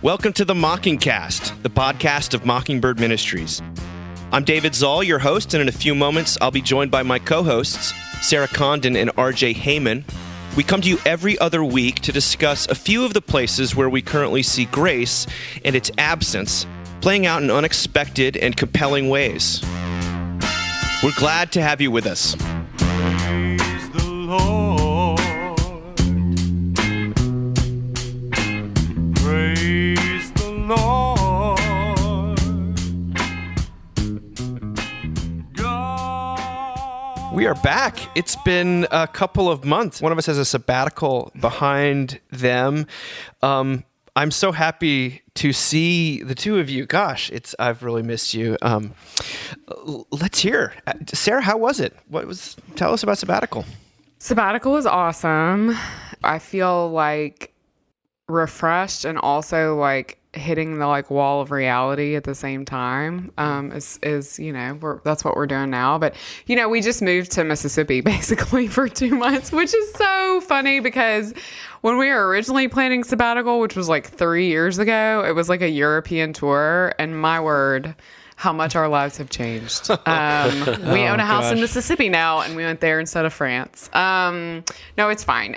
Welcome to the Mockingcast, the podcast of Mockingbird Ministries. I'm David Zoll, your host, and in a few moments, I'll be joined by my co-hosts, Sarah Condon and RJ Heyman. We come to you every other week to discuss a few of the places where we currently see grace and its absence playing out in unexpected and compelling ways. We're glad to have you with us. Praise the Lord. Praise the Lord. God. We are back. It's been a couple of months. One of us has a sabbatical behind them. I'm so happy to see the two of you. Gosh, I've really missed you. Let's hear. Sarah, how was it? Tell us about sabbatical. Sabbatical was awesome. I feel like refreshed and also like hitting the like wall of reality at the same time. That's what we're doing now. But we just moved to Mississippi basically for 2 months, which is so funny because when we were originally planning sabbatical, which was like 3 years ago, it was like a European tour, and my word, how much our lives have changed. We own a house in Mississippi now, and we went there instead of France. No, it's fine.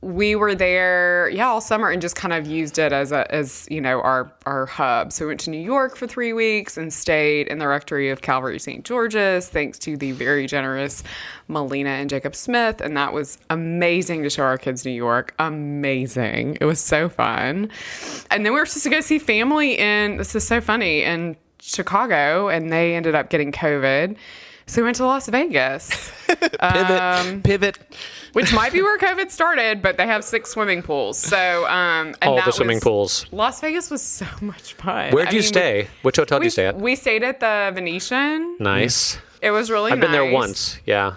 We were there, all summer and just kind of used it as our hub. So we went to New York for 3 weeks and stayed in the rectory of Calvary St. George's, thanks to the very generous Melina and Jacob Smith. And that was amazing to show our kids New York. Amazing. It was so fun. And then we were supposed to go see family this is so funny, in Chicago, and they ended up getting COVID. So we went to Las Vegas. Pivot. Which might be where COVID started, but they have 6 swimming pools. So, all the swimming pools. Las Vegas was so much fun. Where'd you stay? Which hotel did you stay at? We stayed at the Venetian. Nice. It was really nice. I've been there once. Yeah.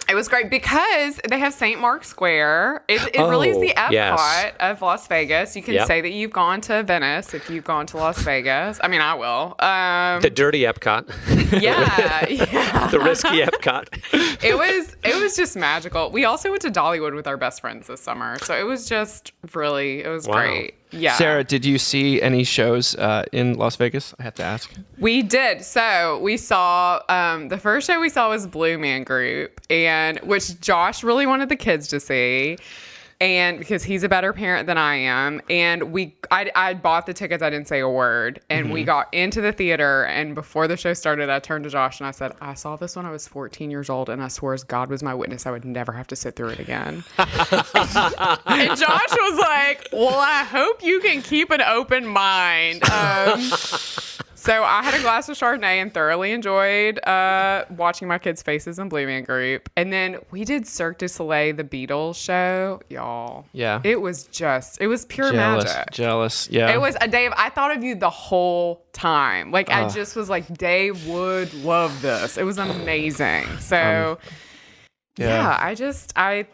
It was great because they have St. Mark's Square. It really is the Epcot of Las Vegas. You can say that you've gone to Venice if you've gone to Las Vegas. I mean, I will. The dirty Epcot. Yeah. The risky Epcot. It was just magical. We also went to Dollywood with our best friends this summer. So it was just really, great. Yeah. Sarah, did you see any shows in Las Vegas? I have to ask. We did. So we saw, the first show we saw was Blue Man Group, which Josh really wanted the kids to see. And because he's a better parent than I am. And I bought the tickets. I didn't say a word. And we got into the theater. And before the show started, I turned to Josh and I said, I saw this when I was 14 years old. And I swear as God was my witness, I would never have to sit through it again. And Josh was like, well, I hope you can keep an open mind. So I had a glass of Chardonnay and thoroughly enjoyed watching my kids' faces in Blue Man Group. And then we did Cirque du Soleil, the Beatles show. Y'all. Yeah. It was pure magic. Jealous. Yeah. It was a Dave. I thought of you the whole time. Like, I just was like, Dave would love this. It was amazing. So, I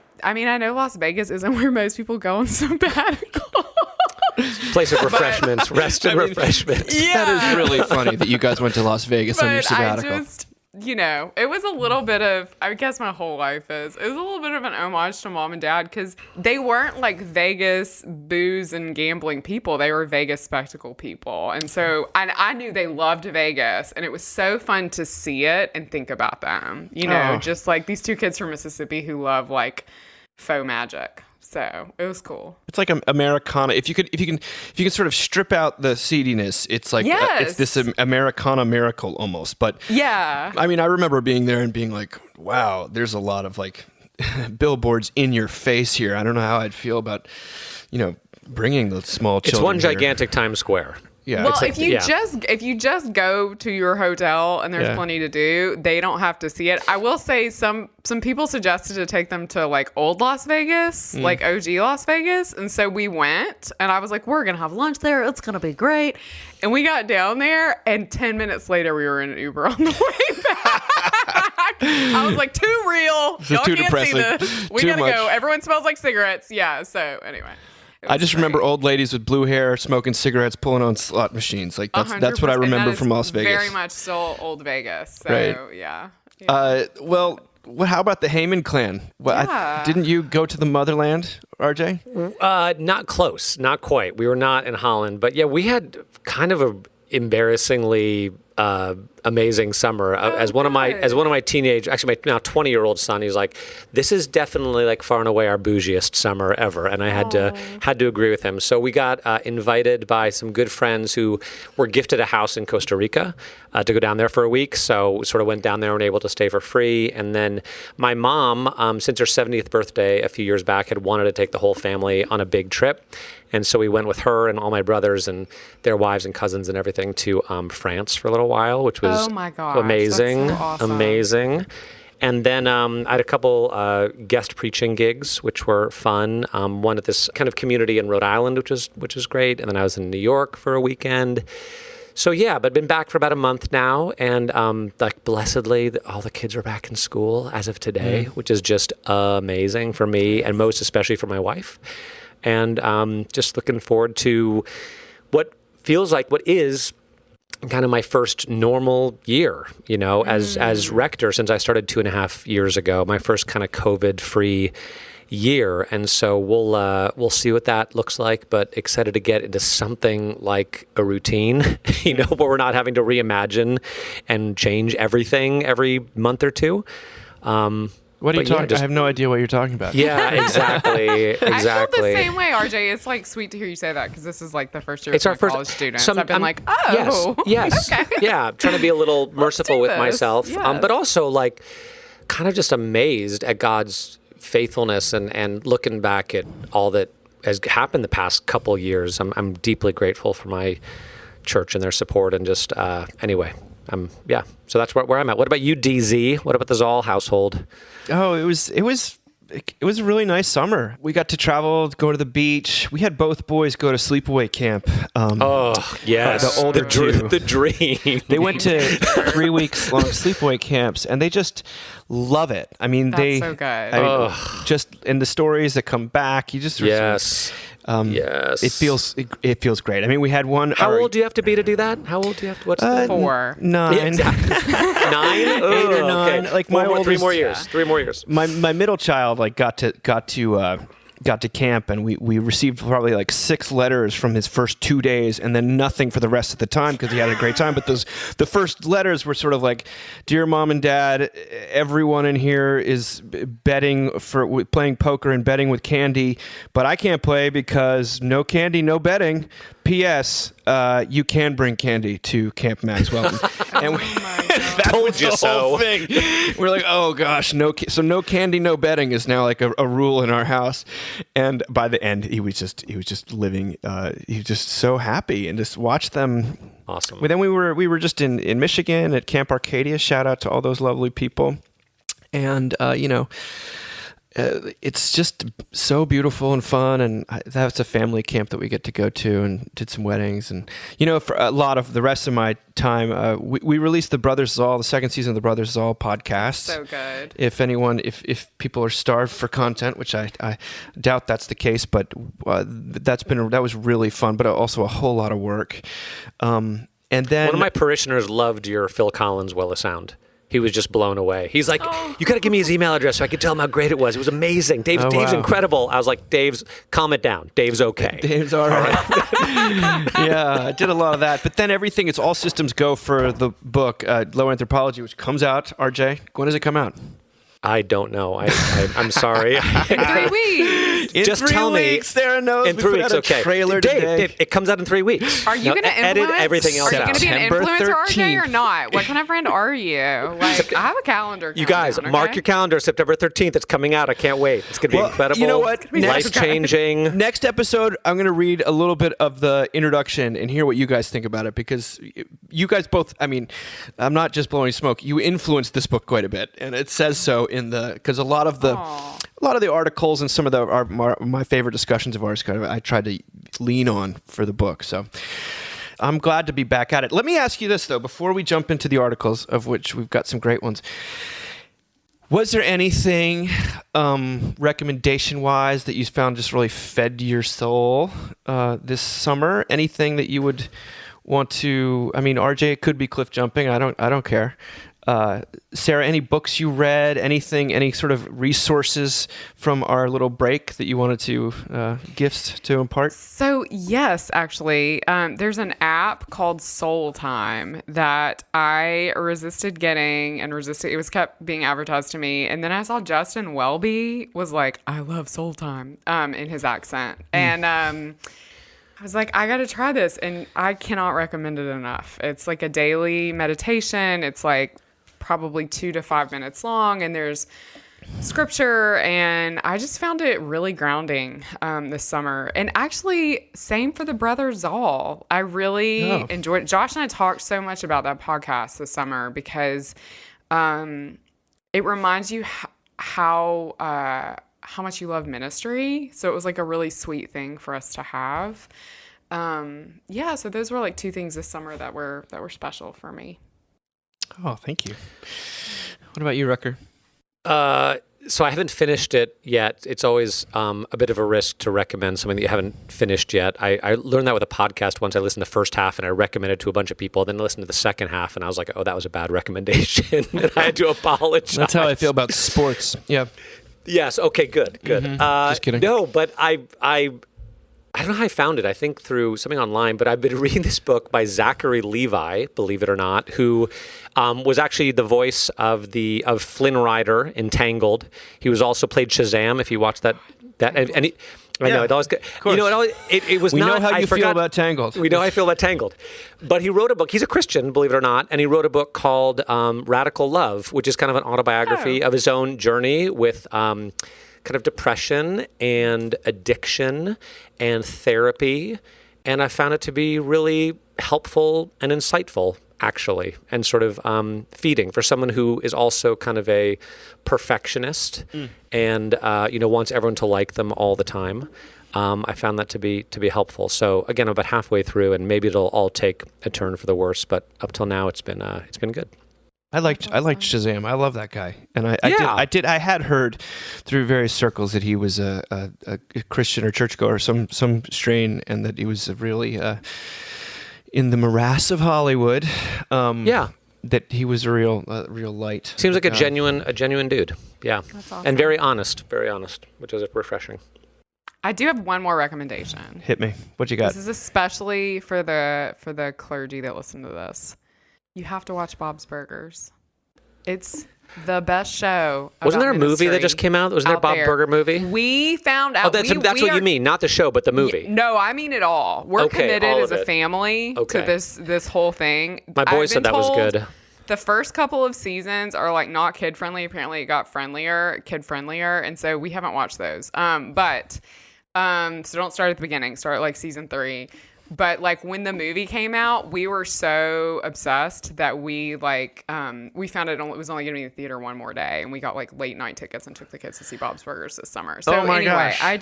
know Las Vegas isn't where most people go on sabbatical. Place of refreshments, refreshments. Yeah. That is really funny that you guys went to Las Vegas on your sabbatical. It was a little bit of, I guess my whole life it was a little bit of an homage to mom and dad because they weren't like Vegas booze and gambling people. They were Vegas spectacle people. And so I knew they loved Vegas, and it was so fun to see it and think about them. Just like these 2 kids from Mississippi who love like faux magic. So it was cool. It's like Americana. If you can sort of strip out the seediness, it's like it's this Americana miracle almost. But yeah, I mean, I remember being there and being like, wow, there's a lot of like billboards in your face here. I don't know how I'd feel about bringing the small children. It's one here. gigantic Times Square. Yeah, well, if you just go to your hotel and there's plenty to do, they don't have to see it. I will say some people suggested to take them to like old Las Vegas, like OG Las Vegas, and so we went. And I was like, we're gonna have lunch there. It's gonna be great. And we got down there, and 10 minutes later, we were in an Uber on the way back. I was like, too real. Y'all too can't depressing. see this. We Too gotta much. go. Everyone smells like cigarettes. Yeah. So anyway. I just remember old ladies with blue hair smoking cigarettes, pulling on slot machines. Like that's what I remember from Las Vegas. Very much still old Vegas. So right. yeah. Well, how about the Heyman clan? Yeah. Didn't you go to the motherland, RJ? Not close, not quite. We were not in Holland, but yeah, we had kind of a embarrassingly amazing summer. As one of my teenage, actually my now 20-year-old son, he's like, this is definitely like far and away our bougiest summer ever, and I had to agree with him. So we got invited by some good friends who were gifted a house in Costa Rica to go down there for a week. So we sort of went down there and were able to stay for free. And then my mom, since her 70th birthday a few years back, had wanted to take the whole family on a big trip. And so we went with her and all my brothers and their wives and cousins and everything to France for a little while, which was Oh my gosh, amazing, that's so awesome. Amazing. And then I had a couple guest preaching gigs, which were fun. One at this kind of community in Rhode Island, which was great. And then I was in New York for a weekend. So yeah, but been back for about a month now, and like blessedly, all the kids are back in school as of today, which is just amazing for me, and most especially for my wife. And just looking forward to what feels like what is kind of my first normal year, as rector since I started 2.5 years ago, my first kind of COVID-free year. And so we'll see what that looks like, but excited to get into something like a routine, where we're not having to reimagine and change everything every month or two. What are you talking? I have no idea what you're talking about. Yeah, exactly. I feel the same way, RJ. It's like sweet to hear you say that because this is like the first year It's of our my first college students. some- I've been I'm- like, oh, yes, okay. yeah. Trying to be a little merciful do with this. myself, Yes. but also like kind of just amazed at God's faithfulness and looking back at all that has happened the past couple years. I'm deeply grateful for my church and their support, and just anyway. So that's where I'm at. What about you, DZ? What about the Zoll household? Oh, it was a really nice summer. We got to travel, go to the beach. We had both boys go to sleepaway camp. Yes, the older two. the dream. They went to 3 weeks long sleepaway camps, and they just love it. I mean, That's so good. Just in the stories that come back, you just Yes. Yes. it feels great. I mean, we had one. How old do you have to be to do that? How old do you have to? What's the 4. 9. Yeah, exactly. 9? 8 or 9. Okay. Like my 3 oldest, more years. 3 more years. My middle child got to camp, and we received probably like 6 letters from his first 2 days, and then nothing for the rest of the time because he had a great time. But the first letters were sort of like, "Dear Mom and Dad, everyone in here is playing poker and betting with candy, but I can't play because no candy, no betting. P.S. You can bring candy to Camp Maxwell." And that Told was you the so. whole thing. We're like, oh gosh, no candy, no betting is now like a rule in our house. And by the end, he was just living. He was just so happy, and just watch them. Awesome. Well, then we were just in Michigan at Camp Arcadia. Shout out to all those lovely people, and it's just so beautiful and fun, and that's a family camp that we get to go to, and did some weddings. And for a lot of the rest of my time, we released the second season of the Brothers Zoll podcast. So good. If people are starved for content, which I doubt that's the case, but that was really fun, but also a whole lot of work. And then one of my parishioners loved your Phil Collins Well of Sound. He was just blown away. He's like, you got to give me his email address so I could tell him how great it was. It was amazing. Dave's wow. incredible. I was like, calm it down. Dave's okay. Dave's all right. Yeah, I did a lot of that. But then everything, it's all systems go for the book, Low Anthropology, which comes out, RJ. When does it come out? I don't know. I'm sorry. In 3 weeks. Just tell me. Sarah knows. In 3 weeks, okay. Trailer Dave, it comes out in 3 weeks. Are you going to edit everything else Are you out? going to be an September influencer, RJ, 13th. or not? What kind of friend are you? Like, I have a calendar. You guys, countdown, mark okay? your calendar. September 13th. It's coming out. I can't wait. It's going to be incredible. You know what? Life-changing. Next episode, I'm going to read a little bit of the introduction and hear what you guys think about it, because you guys both, I mean, I'm not just blowing smoke. You influenced this book quite a bit, and it says so because a lot of the articles and some of my favorite discussions of ours, kind of, I tried to lean on for the book. So I'm glad to be back at it. Let me ask you this, though, before we jump into the articles, of which we've got some great ones. Was there anything recommendation-wise that you found just really fed your soul this summer? Anything that you would want to? I mean, RJ, it could be cliff jumping. I don't care. Sarah, any books you read, anything, any sort of resources from our little break that you wanted to gifts to impart? So yes, actually, there's an app called Soul Time that I resisted getting and resisted. It was kept being advertised to me, and then I saw Justin Welby was like, "I love Soul Time," in his accent, and I was like, I got to try this, and I cannot recommend it enough. It's like a daily meditation. It's like probably 2 to 5 minutes long, and there's scripture, and I just found it really grounding this summer. And actually, same for the brother Zoll. I really enjoyed it. Josh and I talked so much about that podcast this summer because it reminds you how much you love ministry. So it was like a really sweet thing for us to have. So those were like 2 things this summer that were special for me. Oh, thank you. What about you, Rucker? So I haven't finished it yet. It's always a bit of a risk to recommend something that you haven't finished yet. I learned that with a podcast once. I listened to the first half and I recommended it to a bunch of people. Then I listened to the second half and I was like, oh, that was a bad recommendation. And I had to apologize. That's how I feel about sports. Yeah. Yes. Okay. Good. Mm-hmm. Just kidding. No, but I don't know how I found it. I think through something online, but I've been reading this book by Zachary Levi, believe it or not, who was actually the voice of Flynn Rider in Tangled. He was also played Shazam. If you watch that, and he, I know it always. You know, it was we not. We know how you feel about Tangled. We know how I feel about Tangled, but he wrote a book. He's a Christian, believe it or not, and he wrote a book called Radical Love, which is kind of an autobiography of his own journey with kind of depression and addiction and therapy. And I found it to be really helpful and insightful, actually, and sort of feeding for someone who is also kind of a perfectionist and wants everyone to like them all the time. I found that to be helpful. So again, I'm about halfway through, and maybe it'll all take a turn for the worse. But up till now, it's been good. I liked Shazam. I love that guy, and I had heard through various circles that he was a Christian or churchgoer, some strain, and that he was really in the morass of Hollywood. That he was a real light. Seems like a genuine dude. Yeah, that's awesome. And very honest, which is refreshing. I do have one more recommendation. Hit me. What you got? This is especially for the clergy that listen to this. You have to watch Bob's Burgers. It's the best show. Wasn't there a movie that just came out? Wasn't there a Bob Burger movie? We found out. Oh, that's what you mean, not the show, but the movie. No, I mean it all. We're committed as a family to this whole thing. My boy said that was good. The first couple of seasons are like not kid friendly. Apparently, it got kid friendlier, and so we haven't watched those. So don't start at the beginning. Start like season 3. But like when the movie came out, we were so obsessed that we found it was only going to be in the theater one more day, and we got like late night tickets and took the kids to see Bob's Burgers this summer. So gosh. I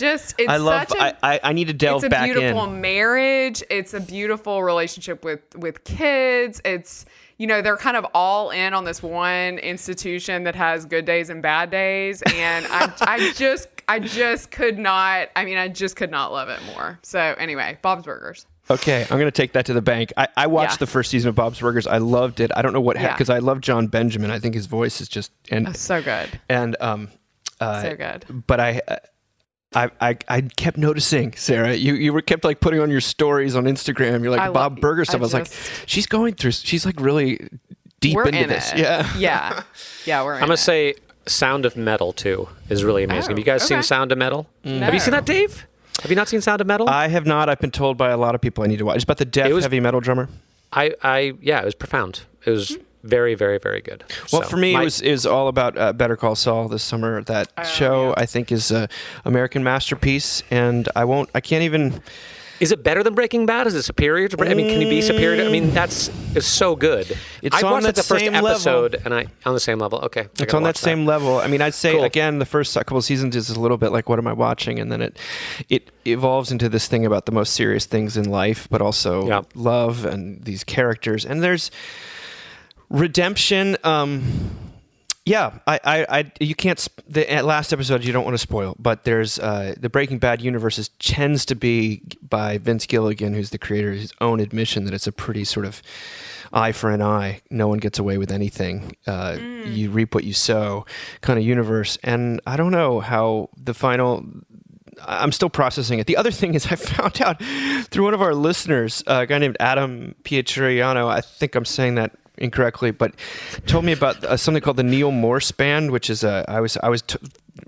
need to delve back in. It's a beautiful marriage. It's a beautiful relationship with kids. It's, they're kind of all in on this one institution that has good days and bad days, and I just could not love it more. So anyway, Bob's Burgers. Okay, I'm going to take that to the bank. I watched the first season of Bob's Burgers. I loved it. I don't know what because I love John Benjamin. I think his voice is just so good. And so good. But I kept noticing, Sarah, you were kept like putting on your stories on Instagram. You're like Bob Burger stuff. I was like, she's like really deep into this. It. Yeah. We're in it. I'm gonna say Sound of Metal too is really amazing. Have you guys seen Sound of Metal? No. Have you seen that, Dave? Have you not seen Sound of Metal? I have not. I've been told by a lot of people I need to watch. It's about the deaf heavy metal drummer. It was profound. It was very, very, very good. Well, for me, it was all about Better Call Saul this summer. That show, I think, is an American masterpiece, and I can't even... Is it better than Breaking Bad? Is it superior to Breaking Bad? Can you be superior to... I mean, it's so good. I watched the first episode, and on the same level. Okay. It's on that same level. I mean, I'd say, again, the first couple of seasons is a little bit like, what am I watching? And then it evolves into this thing about the most serious things in life, but also love and these characters. And there's redemption. You can't. The last episode you don't want to spoil, but there's the Breaking Bad universe tends to be by Vince Gilligan, who's the creator, his own admission that it's a pretty sort of eye for an eye, no one gets away with anything. You reap what you sow kind of universe. And I don't know how the final... I'm still processing it. The other thing is I found out through one of our listeners, a guy named Adam Pietriano, I think I'm saying that incorrectly, but told me about something called the Neil Morse Band, which is I was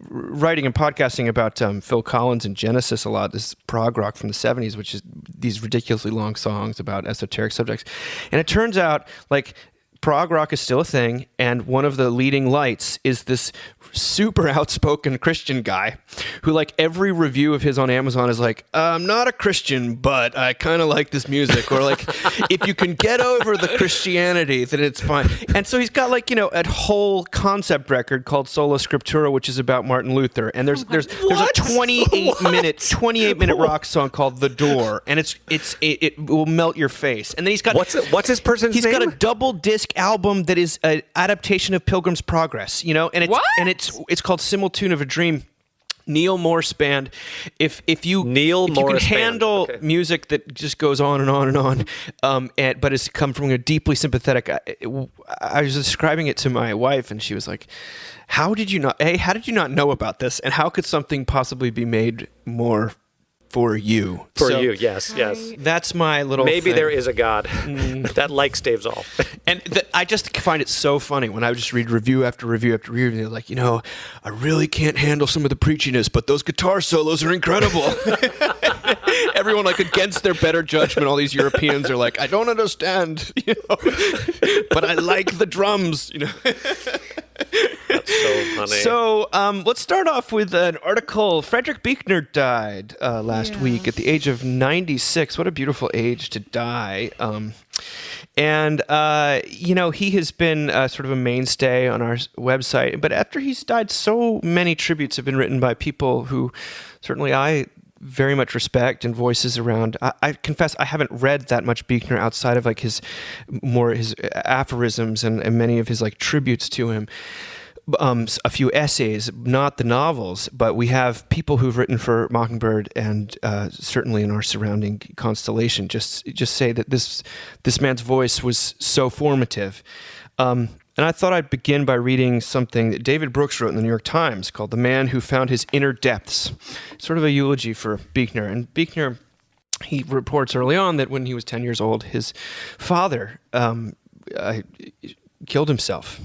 writing and podcasting about Phil Collins and Genesis a lot, this prog rock from the 70s, which is these ridiculously long songs about esoteric subjects. And it turns out, like, prog rock is still a thing, and one of the leading lights is this super outspoken Christian guy who, like, every review of his on Amazon is like, I'm not a Christian, but I kind of like this music, or like, if you can get over the Christianity, then it's fine. And so he's got, like, you know, a whole concept record called Sola Scriptura, which is about Martin Luther, and there's a 28 minute rock song called The Door, and it will melt your face. And then he's got what's his person's name? He's got a double disc album that is an adaptation of Pilgrim's Progress, you know, and it's called Simultune of a Dream. Neil Morse Band. If you can handle music that just goes on and on and on, but it's come from a deeply sympathetic. I was describing it to my wife, and she was like, how did you not know about this, and how could something possibly be made more for you? Yes. That's my little Maybe thing. there is a God that likes Dave Zoll. And I just find it so funny when I would just read review after review after review, and they're like, you know, I really can't handle some of the preachiness, but those guitar solos are incredible. Everyone, like, against their better judgment, all these Europeans are like, I don't understand, you know, but I like the drums, you know. That's so funny. So let's start off with an article. Frederick Buechner died last week at the age of 96. What a beautiful age to die. And, you know, he has been sort of a mainstay on our website. But after he's died, so many tributes have been written by people who certainly I very much respect, and voices around. I confess I haven't read that much Buechner outside of, like, his aphorisms and many of his, like, tributes to him. A few essays, not the novels, but we have people who've written for Mockingbird and certainly in our surrounding constellation just say that this man's voice was so formative. And I thought I'd begin by reading something that David Brooks wrote in the New York Times called "The Man Who Found His Inner Depths," sort of a eulogy for Buechner. And Buechner, he reports early on that when he was 10 years old, his father killed himself.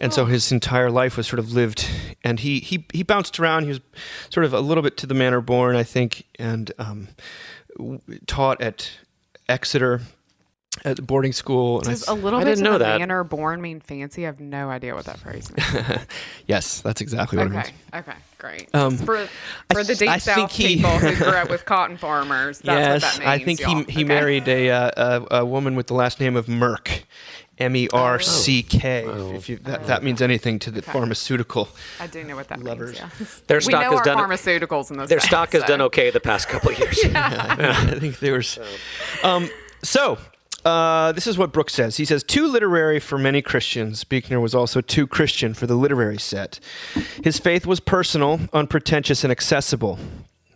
And so his entire life was sort of lived, and he bounced around. He was sort of a little bit to the manner born, I think, and taught at Exeter at the boarding school. Does a little bit to the manner born mean fancy? I have no idea what that phrase means. Yes, that's exactly what it means. Okay, great. For the Deep South people who grew up with cotton farmers, that's what that means. I think he married a woman with the last name of Merck. MERCK. If that means anything to the pharmaceutical. I do know what that lovers. means. Yeah. Their stock has done pharmaceuticals in this. Their stock has done okay the past couple of years. I think they were. This is what Brooks says. He says, too literary for many Christians, Buechner was also too Christian for the literary set. His faith was personal, unpretentious, and accessible.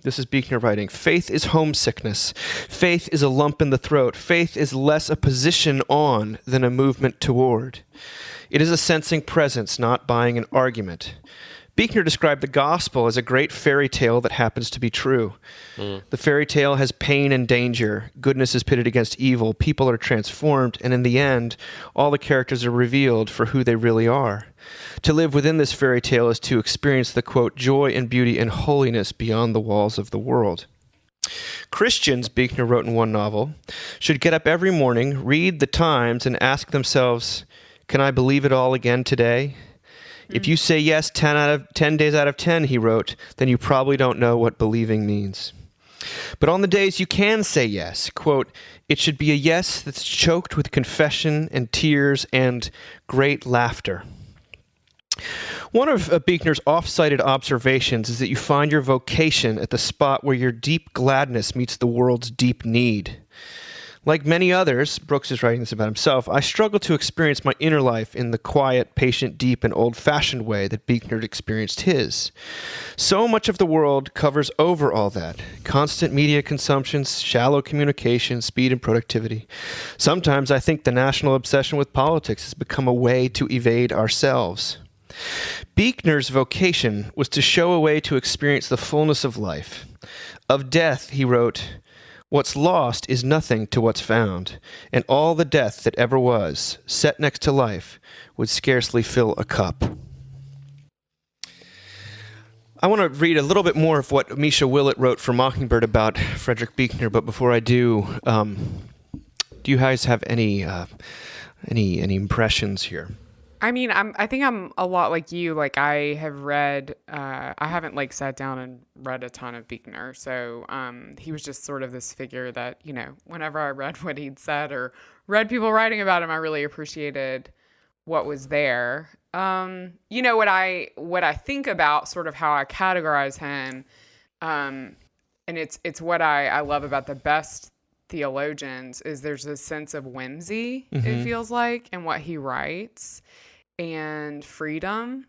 This is Buechner writing. Faith is homesickness. Faith is a lump in the throat. Faith is less a position on than a movement toward. It is a sensing presence, not buying an argument. Buechner described the gospel as a great fairy tale that happens to be true. The fairy tale has pain and danger. Goodness is pitted against evil. People are transformed. And in the end, all the characters are revealed for who they really are. To live within this fairy tale is to experience the, quote, joy and beauty and holiness beyond the walls of the world. Christians, Buechner wrote in one novel, should get up every morning, read the Times, and ask themselves, can I believe it all again today? If you say yes 10 days out of 10, he wrote, then you probably don't know what believing means. But on the days you can say yes, quote, it should be a yes that's choked with confession and tears and great laughter. One of Buechner's oft-cited observations is that you find your vocation at the spot where your deep gladness meets the world's deep need. Like many others, Brooks is writing this about himself, I struggle to experience my inner life in the quiet, patient, deep, and old-fashioned way that Buechner experienced his. So much of the world covers over all that. Constant media consumption, shallow communication, speed, and productivity. Sometimes I think the national obsession with politics has become a way to evade ourselves. Buechner's vocation was to show a way to experience the fullness of life. Of death, he wrote, "What's lost is nothing to what's found, and all the death that ever was, set next to life, would scarcely fill a cup." I want to read a little bit more of what Misha Willett wrote for Mockingbird about Frederick Buechner, but before I do you guys have any impressions here? I mean, I think I'm a lot like you. Like, I have read, I haven't like sat down and read a ton of Buechner. So he was just sort of this figure that, you know, whenever I read what he'd said or read people writing about him, I really appreciated what was there. You know, what I think about sort of how I categorize him, and it's what I love about the best theologians is there's this sense of whimsy, it feels like, in what he writes, and freedom.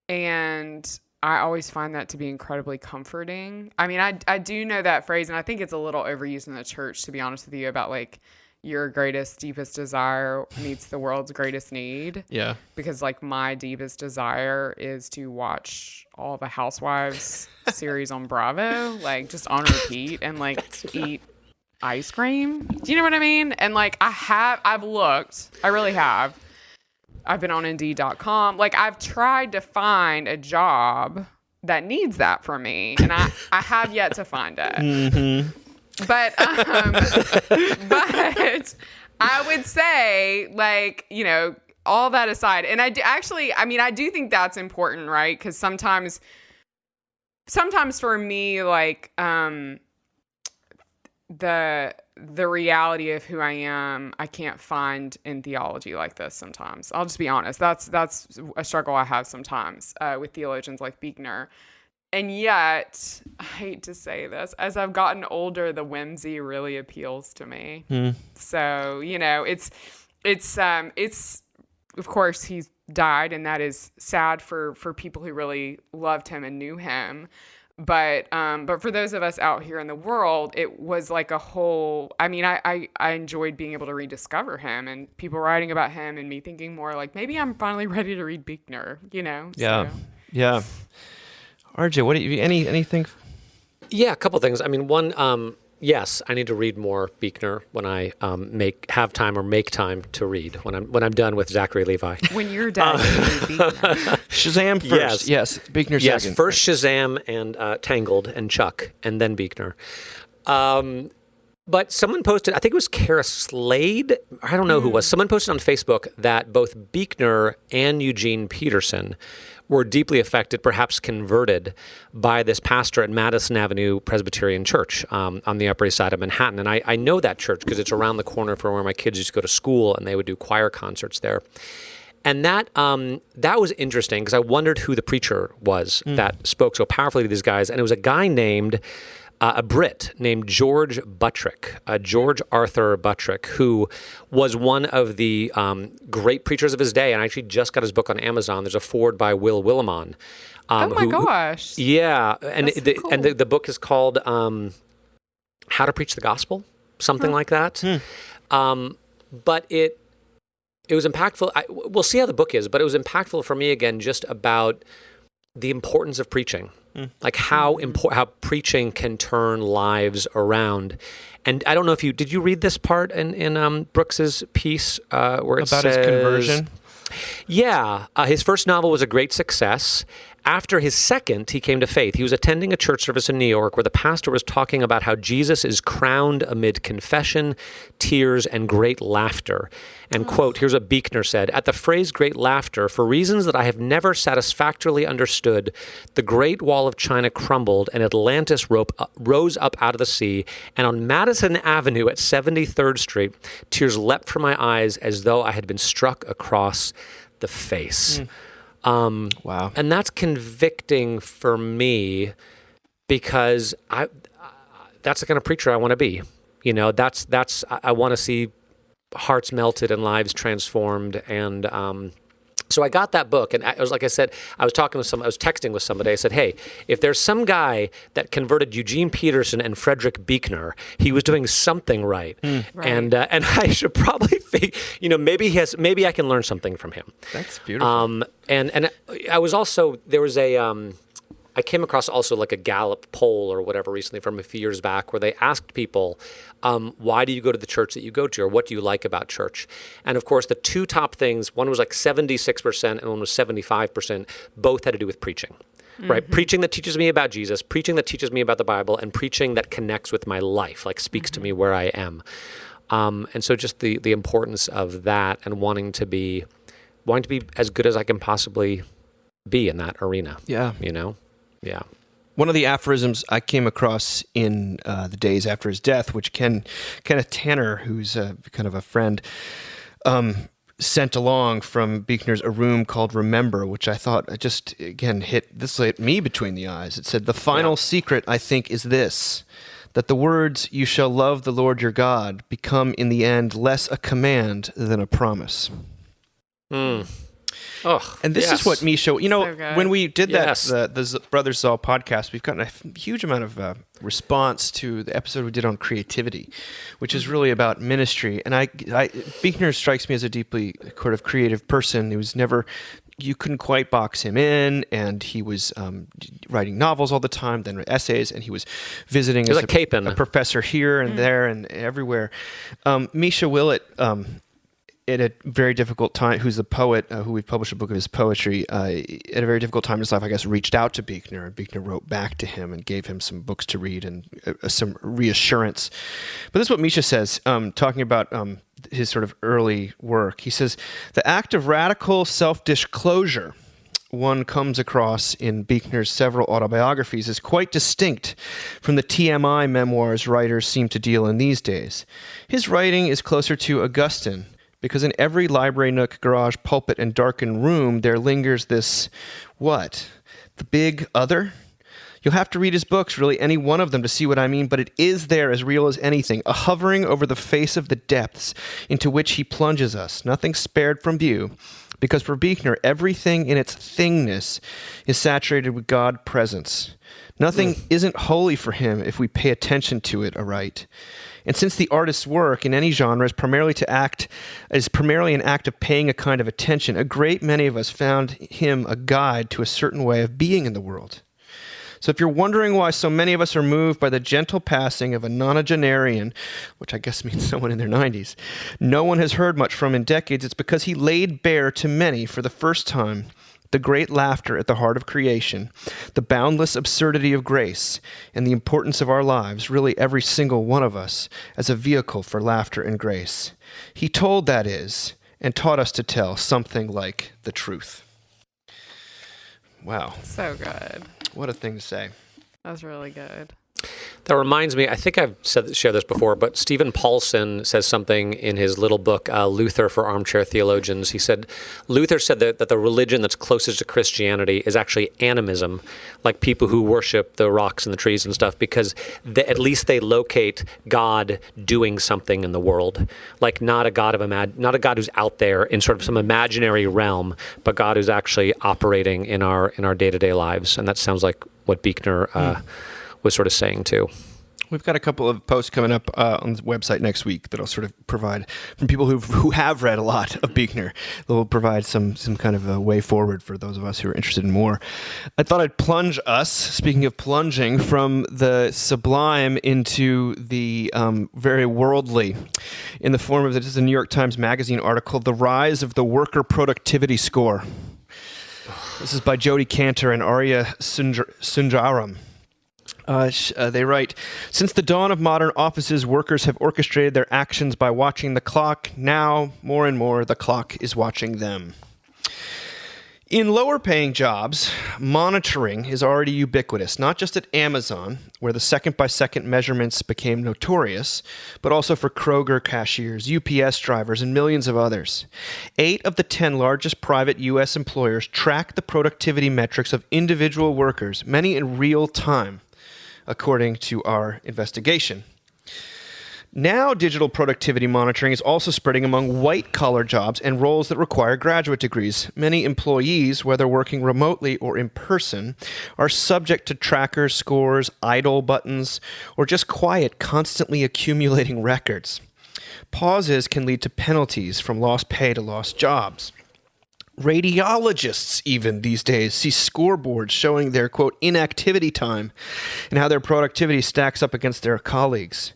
And I always find that to be incredibly comforting. I mean, I do know that phrase, and I think it's a little overused in the church, to be honest with you, about like your greatest, deepest desire meets the world's greatest need. Yeah. Because like my deepest desire is to watch all the Housewives series on Bravo, like just on repeat, and like eat ice cream. Do you know what I mean? And like I've looked, I really have. I've been on Indeed.com. Like, I've tried to find a job that needs that from me, and I have yet to find it. But I would say, like, you know, all that aside, and I do think that's important, right? Because sometimes for me, like, the reality of who I am, I can't find in theology like this sometimes. I'll just be honest. That's a struggle I have sometimes with theologians like Buechner. And yet, I hate to say this, as I've gotten older, the whimsy really appeals to me. So, you know, it's of course he's died, and that is sad for people who really loved him and knew him. But for those of us out here in the world, it was like a whole, I mean, I enjoyed being able to rediscover him and people writing about him and me thinking more like, maybe I'm finally ready to read Buechner, you know? Yeah. So. Yeah. RJ, what do you, anything? Yeah, a couple things. I mean, one, yes, I need to read more Buechner when I have time or make time to read when I'm done with Zachary Levi. When you're done, you read Buechner. Shazam first. Yes. Buechner second. Yes, first Shazam and Tangled and Chuck, and then Buechner. But someone posted, I think it was Kara Slade, I don't know who it was, someone posted on Facebook that both Buechner and Eugene Peterson were deeply affected, perhaps converted, by this pastor at Madison Avenue Presbyterian Church on the Upper East Side of Manhattan. And I know that church because it's around the corner from where my kids used to go to school, and they would do choir concerts there. And that was interesting because I wondered who the preacher was that spoke so powerfully to these guys. And it was a guy named, a Brit named George Buttrick, George Arthur Buttrick, who was one of the great preachers of his day. And I actually just got his book on Amazon. There's a foreword by Will Willimon. Oh my gosh. Yeah. And That's so cool. the book is called How to Preach the Gospel, something like that. But it was impactful. We'll see how the book is, but it was impactful for me again, just about the importance of preaching, like how preaching can turn lives around. And I don't know if did you read this part in Brooks's piece where it about says, his conversion? Yeah, his first novel was a great success. After his second, he came to faith. He was attending a church service in New York where the pastor was talking about how Jesus is crowned amid confession, tears, and great laughter. And, quote, here's what Buechner said, "At the phrase great laughter, for reasons that I have never satisfactorily understood, the Great Wall of China crumbled and Atlantis rose up out of the sea, and on Madison Avenue at 73rd Street, tears leapt from my eyes as though I had been struck across the face." Wow. And that's convicting for me because that's the kind of preacher I want to be. I want to see hearts melted and lives transformed. And so I got that book, and I was, like I said, I was texting with somebody. I said, hey, if there's some guy that converted Eugene Peterson and Frederick Buechner, he was doing something right. Right. And I should probably think, maybe I can learn something from him. That's beautiful. And I was also, there was I came across also like a Gallup poll or whatever recently from a few years back where they asked people, why do you go to the church that you go to, or what do you like about church? And of course, the two top things, one was like 76% and one was 75%, both had to do with preaching. Right? Preaching that teaches me about Jesus, preaching that teaches me about the Bible, and preaching that connects with my life, like speaks to me where I am. And so just the importance of that and wanting to be as good as I can possibly be in that arena. Yeah. Yeah. One of the aphorisms I came across in the days after his death, which Kenneth Tanner, who's kind of a friend, sent along from Buechner's A Room Called Remember, which I thought just, again, hit me between the eyes. It said, the final secret, I think, is this, that the words, you shall love the Lord your God, become in the end less a command than a promise. Oh, and this is what Misha, when we did that, the Brothers Zoll podcast, we've gotten a huge amount of response to the episode we did on creativity, which is really about ministry. And Buechner strikes me as a deeply sort of creative person. He was you couldn't quite box him in, and he was writing novels all the time, then essays, and he was visiting as a professor here and there and everywhere. Misha Willett, at a very difficult time, who's the poet, who we've published a book of his poetry, at a very difficult time in his life, I guess, reached out to Buechner, and Buechner wrote back to him and gave him some books to read and some reassurance. But this is what Misha says, talking about his sort of early work. He says, the act of radical self-disclosure one comes across in Buechner's several autobiographies is quite distinct from the TMI memoirs writers seem to deal in these days. His writing is closer to Augustine, because in every library nook, garage, pulpit, and darkened room, there lingers this, what? The big other? You'll have to read his books, really any one of them, to see what I mean, but it is there as real as anything, a hovering over the face of the depths into which he plunges us, nothing spared from view, because for Buechner, everything in its thingness is saturated with God presence. Nothing isn't holy for him if we pay attention to it aright. And since the artist's work in any genre is primarily an act of paying a kind of attention, a great many of us found him a guide to a certain way of being in the world. So if you're wondering why so many of us are moved by the gentle passing of a nonagenarian, which I guess means someone in their 90s, no one has heard much from in decades, it's because he laid bare to many for the first time the great laughter at the heart of creation, the boundless absurdity of grace, and the importance of our lives, really every single one of us, as a vehicle for laughter and grace. He told, that is, and taught us to tell something like the truth. Wow. So good. What a thing to say. That was really good. That reminds me, I think I've shared this before, but Stephen Paulson says something in his little book, Luther for Armchair Theologians. He said, Luther said that the religion that's closest to Christianity is actually animism, like people who worship the rocks and the trees and stuff, because at least they locate God doing something in the world, like not a God who's out there in sort of some imaginary realm, but God who's actually operating in our day-to-day lives. And that sounds like what Buechner was sort of saying too. We've got a couple of posts coming up on the website next week that'll sort of provide, from people who have read a lot of Buechner, they'll provide some kind of a way forward for those of us who are interested in more. I thought I'd plunge us, speaking of plunging, from the sublime into the very worldly, in the form of, this is a New York Times Magazine article, The Rise of the Worker Productivity Score. This is by Jody Cantor and Arya Sundaram. They write, since the dawn of modern offices, workers have orchestrated their actions by watching the clock. Now, more and more, the clock is watching them. In lower-paying jobs, monitoring is already ubiquitous, not just at Amazon, where the second-by-second measurements became notorious, but also for Kroger cashiers, UPS drivers, and millions of others. 8 of the 10 largest private U.S. employers track the productivity metrics of individual workers, many in real time, according to our investigation. Now, digital productivity monitoring is also spreading among white-collar jobs and roles that require graduate degrees. Many employees, whether working remotely or in person, are subject to trackers, scores, idle buttons, or just quiet, constantly accumulating records. Pauses can lead to penalties, from lost pay to lost jobs. Radiologists, even these days, see scoreboards showing their, quote, inactivity time and how their productivity stacks up against their colleagues.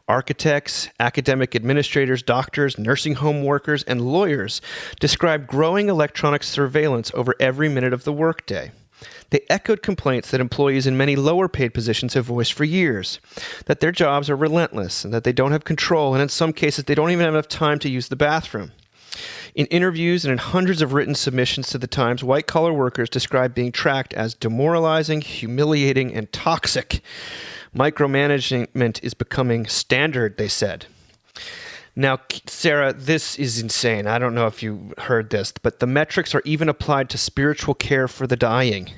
Architects, academic administrators, doctors, nursing home workers, and lawyers describe growing electronic surveillance over every minute of the workday. They echoed complaints that employees in many lower-paid positions have voiced for years, that their jobs are relentless and that they don't have control, and in some cases they don't even have enough time to use the bathroom. In interviews and in hundreds of written submissions to the Times, white-collar workers describe being tracked as demoralizing, humiliating, and toxic. Micromanagement is becoming standard, they said. Now, Sarah, this is insane. I don't know if you heard this, but the metrics are even applied to spiritual care for the dying.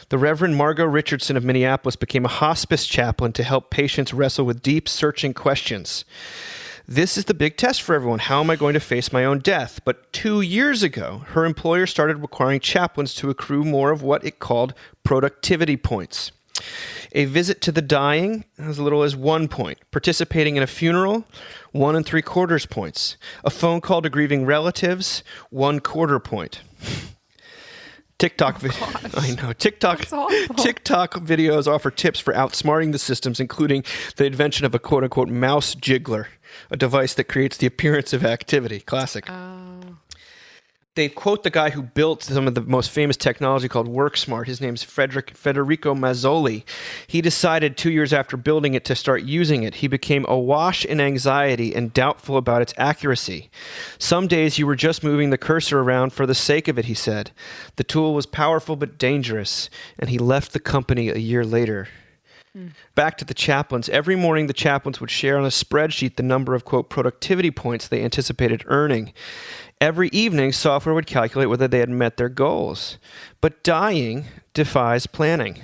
The Reverend Margot Richardson of Minneapolis became a hospice chaplain to help patients wrestle with deep, searching questions. This is the big test for everyone. How am I going to face my own death? But 2 years ago, her employer started requiring chaplains to accrue more of what it called productivity points. A visit to the dying, as little as 1 point. Participating in a funeral, 1 3/4 points. A phone call to grieving relatives, 1/4 point. TikTok videos offer tips for outsmarting the systems, including the invention of a quote-unquote mouse jiggler, a device that creates the appearance of activity. Classic. They quote the guy who built some of the most famous technology called WorkSmart. His name's Federico Mazzoli. He decided 2 years after building it to start using it. He became awash in anxiety and doubtful about its accuracy. Some days you were just moving the cursor around for the sake of it, he said. The tool was powerful but dangerous, and he left the company a year later. Back to the chaplains. Every morning, the chaplains would share on a spreadsheet the number of, quote, productivity points they anticipated earning. Every evening, software would calculate whether they had met their goals. But dying defies planning.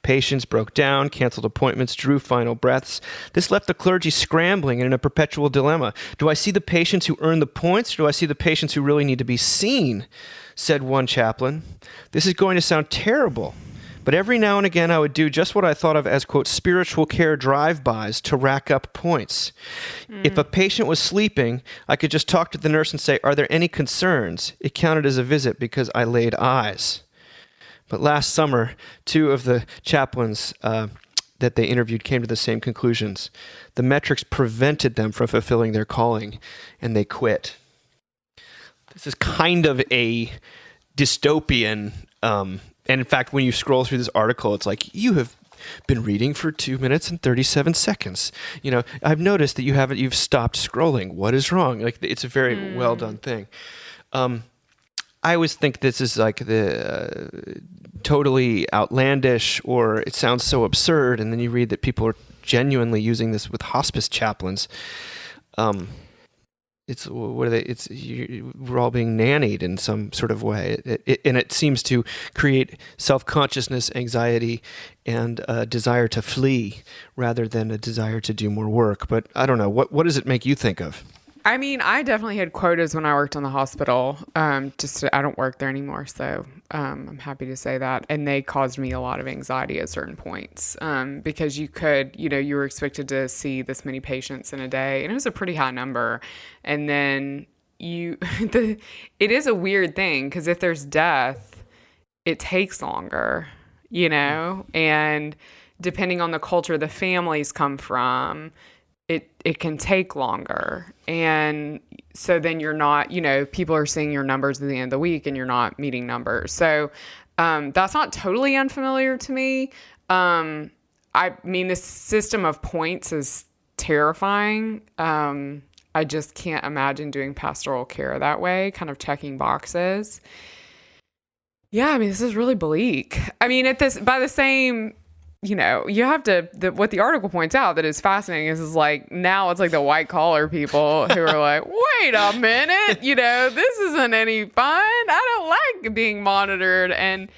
Patients broke down, canceled appointments, drew final breaths. This left the clergy scrambling and in a perpetual dilemma. Do I see the patients who earn the points, or do I see the patients who really need to be seen? Said one chaplain. This is going to sound terrible. But every now and again, I would do just what I thought of as, quote, spiritual care drive-bys to rack up points. If a patient was sleeping, I could just talk to the nurse and say, are there any concerns? It counted as a visit because I laid eyes. But last summer, 2 of the chaplains that they interviewed came to the same conclusions. The metrics prevented them from fulfilling their calling, and they quit. This is kind of a dystopian and in fact, when you scroll through this article, it's like, you have been reading for 2 minutes and 37 seconds. You know, I've noticed that you've stopped scrolling. What is wrong? Like, it's a very well done thing. I always think this is like the totally outlandish, or it sounds so absurd. And then you read that people are genuinely using this with hospice chaplains. We're all being nannied in some sort of way, and it seems to create self-consciousness, anxiety, and a desire to flee rather than a desire to do more work. But I don't know, what does it make you think of? I mean, I definitely had quotas when I worked in the hospital. I don't work there anymore, so I'm happy to say that. And they caused me a lot of anxiety at certain points because you were expected to see this many patients in a day, and it was a pretty high number. And then it is a weird thing because if there's death, it takes longer, and depending on the culture the families come from, it can take longer. And so then you're not, people are seeing your numbers at the end of the week and you're not meeting numbers. So that's not totally unfamiliar to me. I mean, the system of points is terrifying. I just can't imagine doing pastoral care that way, kind of checking boxes. Yeah, I mean, this is really bleak. I mean, by the same... you have to, what the article points out that is fascinating is like, now it's like the white collar people who are like, wait a minute, this isn't any fun. I don't like being monitored. And,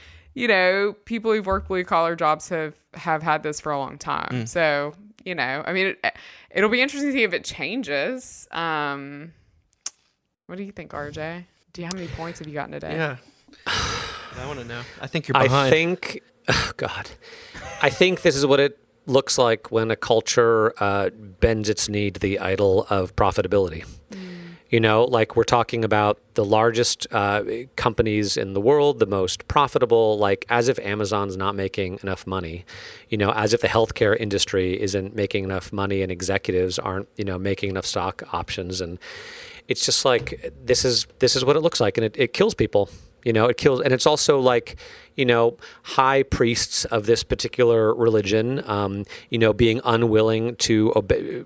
people who've worked blue collar jobs have had this for a long time. So, you know, I mean, it'll be interesting to see if it changes. What do you think, RJ? Do you How many points have you gotten today? Yeah. I want to know. I think you're behind. I think this is what it looks like when a culture bends its knee to the idol of profitability. You know, like we're talking about the largest companies in the world, the most profitable, like as if Amazon's not making enough money, you know, as if the healthcare industry isn't making enough money and executives aren't, you know, making enough stock options. And it's just like, this is what it looks like. And it kills people. You know, it kills, and it's also like, you know, high priests of this particular religion, you know, being unwilling to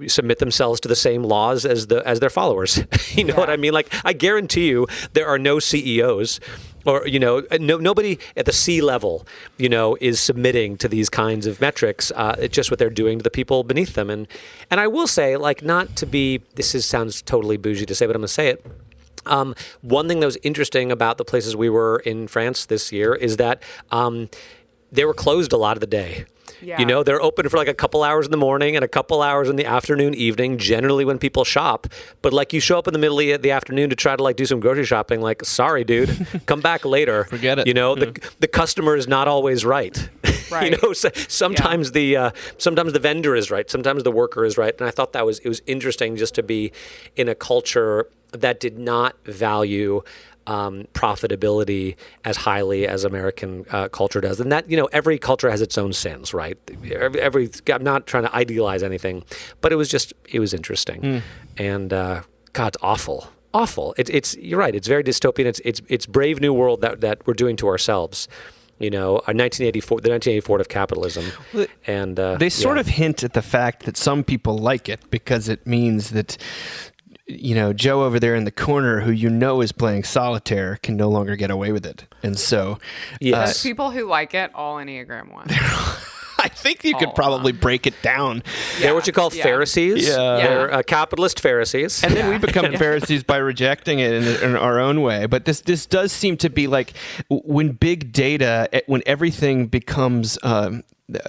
submit themselves to the same laws as their followers. You know what I mean? Like, I guarantee you, there are no CEOs, or you know, nobody at the C level, you know, is submitting to these kinds of metrics. It's just what they're doing to the people beneath them. And I will say, like, not to be, sounds totally bougie to say, but I'm going to say it. One thing that was interesting about the places we were in France this year is that they were closed a lot of the day. Yeah. You know, they're open for like a couple hours in the morning and a couple hours in the afternoon, evening, generally when people shop. But like you show up in the middle of the afternoon to try to like do some grocery shopping, like, sorry, dude, come back later. Forget it. You know, the customer is not always right. Right. You know, sometimes the vendor is right, sometimes the worker is right. And I thought it was interesting just to be in a culture that did not value profitability as highly as American culture does. And that, you know, every culture has its own sins, right? I'm not trying to idealize anything, but it was interesting. And God, it's awful. It's you're right. It's very dystopian. It's Brave New World that we're doing to ourselves. You know, the 1984 of capitalism. And they sort of hint at the fact that some people like it because it means that, you know, Joe over there in the corner, who you know is playing solitaire, can no longer get away with it. And so, Those people who like it, all Enneagram 1. I think you could probably break it down. They're what you call Pharisees. They're capitalist Pharisees. And then we become Pharisees by rejecting it in our own way. But this does seem to be like when big data, when everything becomes...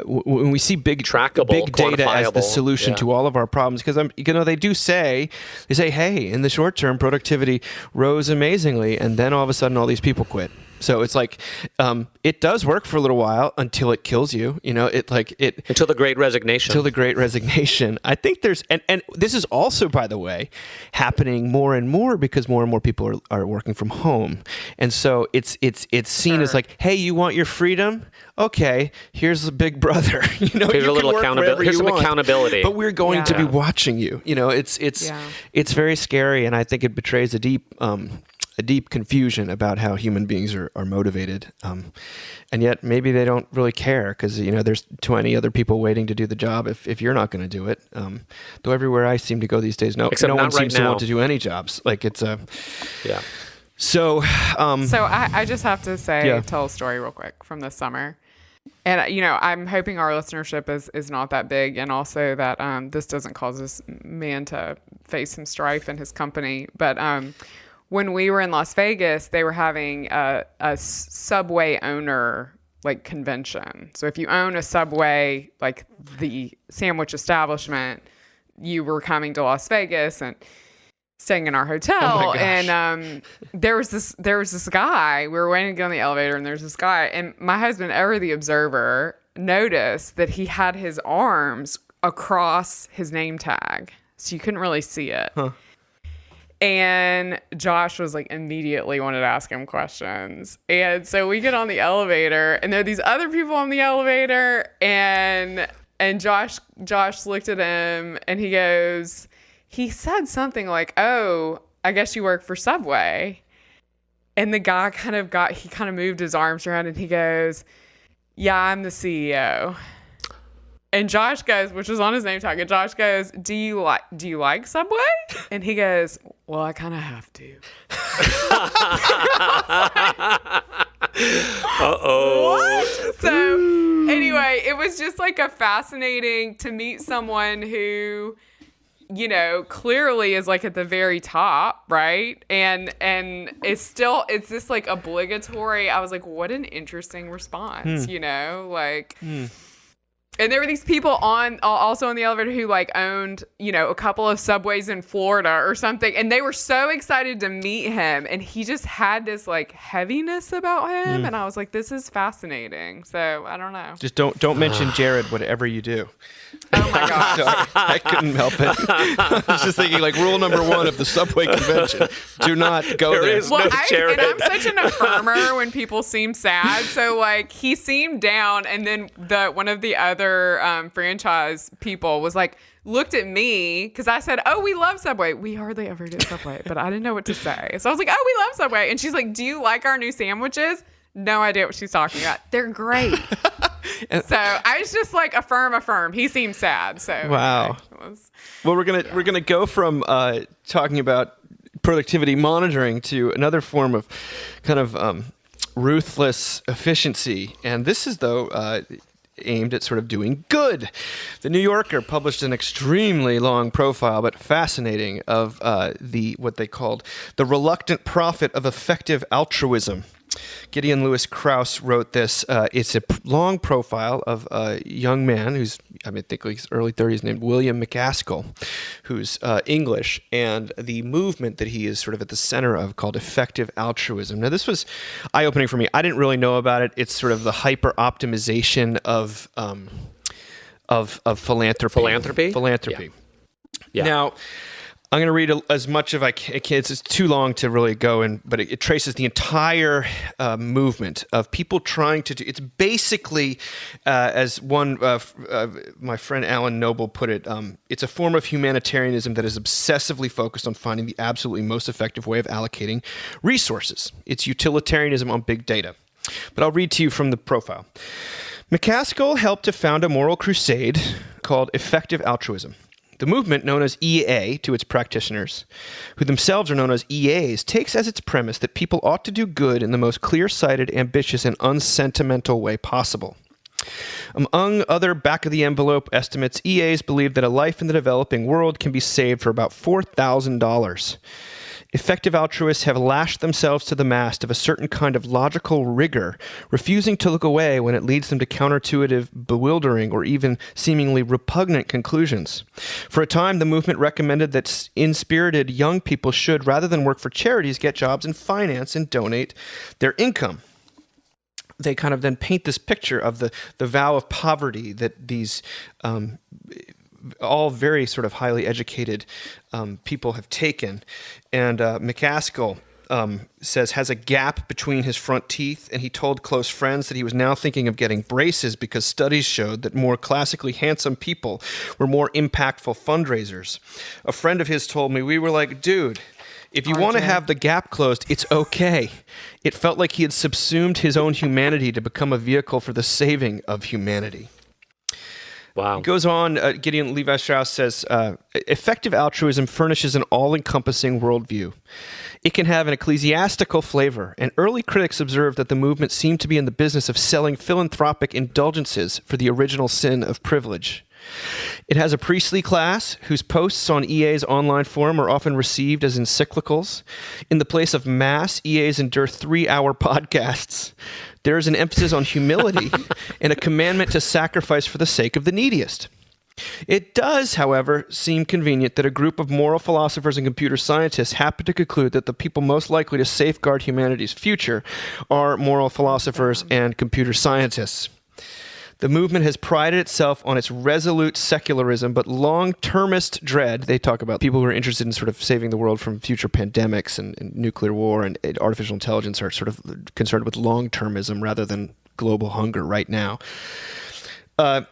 when we see big data as the solution to all of our problems, because you know, they say, hey, in the short term, productivity rose amazingly, and then all of a sudden, all these people quit. So it's like it does work for a little while until it kills you. You know, until the Great Resignation. Until the Great Resignation. I think there's and this is also, by the way, happening more and more because more and more people are working from home, and so it's seen as like, hey, you want your freedom? Okay, here's a big brother. You know, here's a little accountability. Here's some accountability. But we're going to be watching you. You know, it's very scary, and I think it betrays a deep confusion about how human beings are motivated, and yet maybe they don't really care because, you know, there's 20 other people waiting to do the job if you're not going to do it. Though everywhere I seem to go these days, no one seems to want to do any jobs. Like it's a So I just have to tell a story real quick from this summer. And, you know, I'm hoping our listenership is not that big, and also that this doesn't cause this man to face some strife in his company. But when we were in Las Vegas, they were having a Subway owner like convention. So if you own a Subway, like the sandwich establishment, you were coming to Las Vegas and staying in our hotel. And there was this guy. We were waiting to get on the elevator, and there's this guy. And my husband, ever the observer, noticed that he had his arms across his name tag, so you couldn't really see it. Huh. And Josh was like immediately wanted to ask him questions. And so we get on the elevator, and there are these other people on the elevator, and Josh looked at him, and he said something like, "Oh, I guess you work for Subway." And the guy kind of moved his arms around, and he goes, "Yeah, I'm the CEO." And Josh goes, which was on his name tag, and Josh goes, do you like Subway? And he goes, well, I kind of have to. Uh-oh. What? So anyway, it was just like fascinating to meet someone who, you know, clearly is like at the very top, right? And it's this like obligatory. I was like, what an interesting response, you know, like. And there were these people also on the elevator who like owned, a couple of subways in Florida or something. And they were so excited to meet him. And he just had this like heaviness about him. And I was like, this is fascinating. So I don't know. Just don't mention Jared, whatever you do. Oh my gosh. Sorry, I couldn't help it. I was just thinking like rule number 1 of the subway convention. Do not go there. is no Jared. And I'm such an affirmer when people seem sad. So like he seemed down, and then one of the other franchise people was like, looked at me because I said, oh, we love Subway. We hardly ever do Subway, but I didn't know what to say. So I was like, oh, we love Subway. And she's like, do you like our new sandwiches? No idea what she's talking about. They're great. So I was just like, affirm. He seemed sad. So wow. Anyway, Well, we're gonna go from talking about productivity monitoring to another form of kind of ruthless efficiency, and this is though aimed at sort of doing good. The New Yorker published an extremely long profile, but fascinating, of what they called the reluctant prophet of effective altruism. Gideon Lewis Krauss wrote this. It's a long profile of a young man who's, I think he's early 30s, named William McCaskill, who's English, and the movement that he is sort of at the center of called effective altruism. Now, this was eye-opening for me. I didn't really know about it. It's sort of the hyper-optimization of philanthropy. Philanthropy. Yeah. Now, I'm going to read as much as I can. It's too long to really go in, but it traces the entire movement of people trying to do. It's basically, as one my friend Alan Noble put it, it's a form of humanitarianism that is obsessively focused on finding the absolutely most effective way of allocating resources. It's utilitarianism on big data. But I'll read to you from the profile. McCaskill helped to found a moral crusade called Effective Altruism. The movement, known as EA to its practitioners, who themselves are known as EAs, takes as its premise that people ought to do good in the most clear-sighted, ambitious, and unsentimental way possible. Among other back-of-the-envelope estimates, EAs believe that a life in the developing world can be saved for about $4,000. Effective altruists have lashed themselves to the mast of a certain kind of logical rigor, refusing to look away when it leads them to counterintuitive, bewildering, or even seemingly repugnant conclusions. For a time, the movement recommended that inspirited young people should, rather than work for charities, get jobs in finance and donate their income. They kind of then paint this picture of the vow of poverty that these all very sort of highly educated people have taken. And McCaskill says has a gap between his front teeth, and he told close friends that he was now thinking of getting braces because studies showed that more classically handsome people were more impactful fundraisers. A friend of his told me, we were like, dude, if you want to have the gap closed, it's okay. It felt like he had subsumed his own humanity to become a vehicle for the saving of humanity. Wow. He goes on, Gideon Levi Strauss says, effective altruism furnishes an all-encompassing worldview. It can have an ecclesiastical flavor, and early critics observed that the movement seemed to be in the business of selling philanthropic indulgences for the original sin of privilege. It has a priestly class whose posts on EA's online forum are often received as encyclicals. In the place of mass, EAs endure 3-hour podcasts. There is an emphasis on humility and a commandment to sacrifice for the sake of the neediest. It does, however, seem convenient that a group of moral philosophers and computer scientists happen to conclude that the people most likely to safeguard humanity's future are moral philosophers and computer scientists. The movement has prided itself on its resolute secularism, but long-termist dread. They talk about people who are interested in sort of saving the world from future pandemics and nuclear war and artificial intelligence are sort of concerned with long-termism rather than global hunger right now. The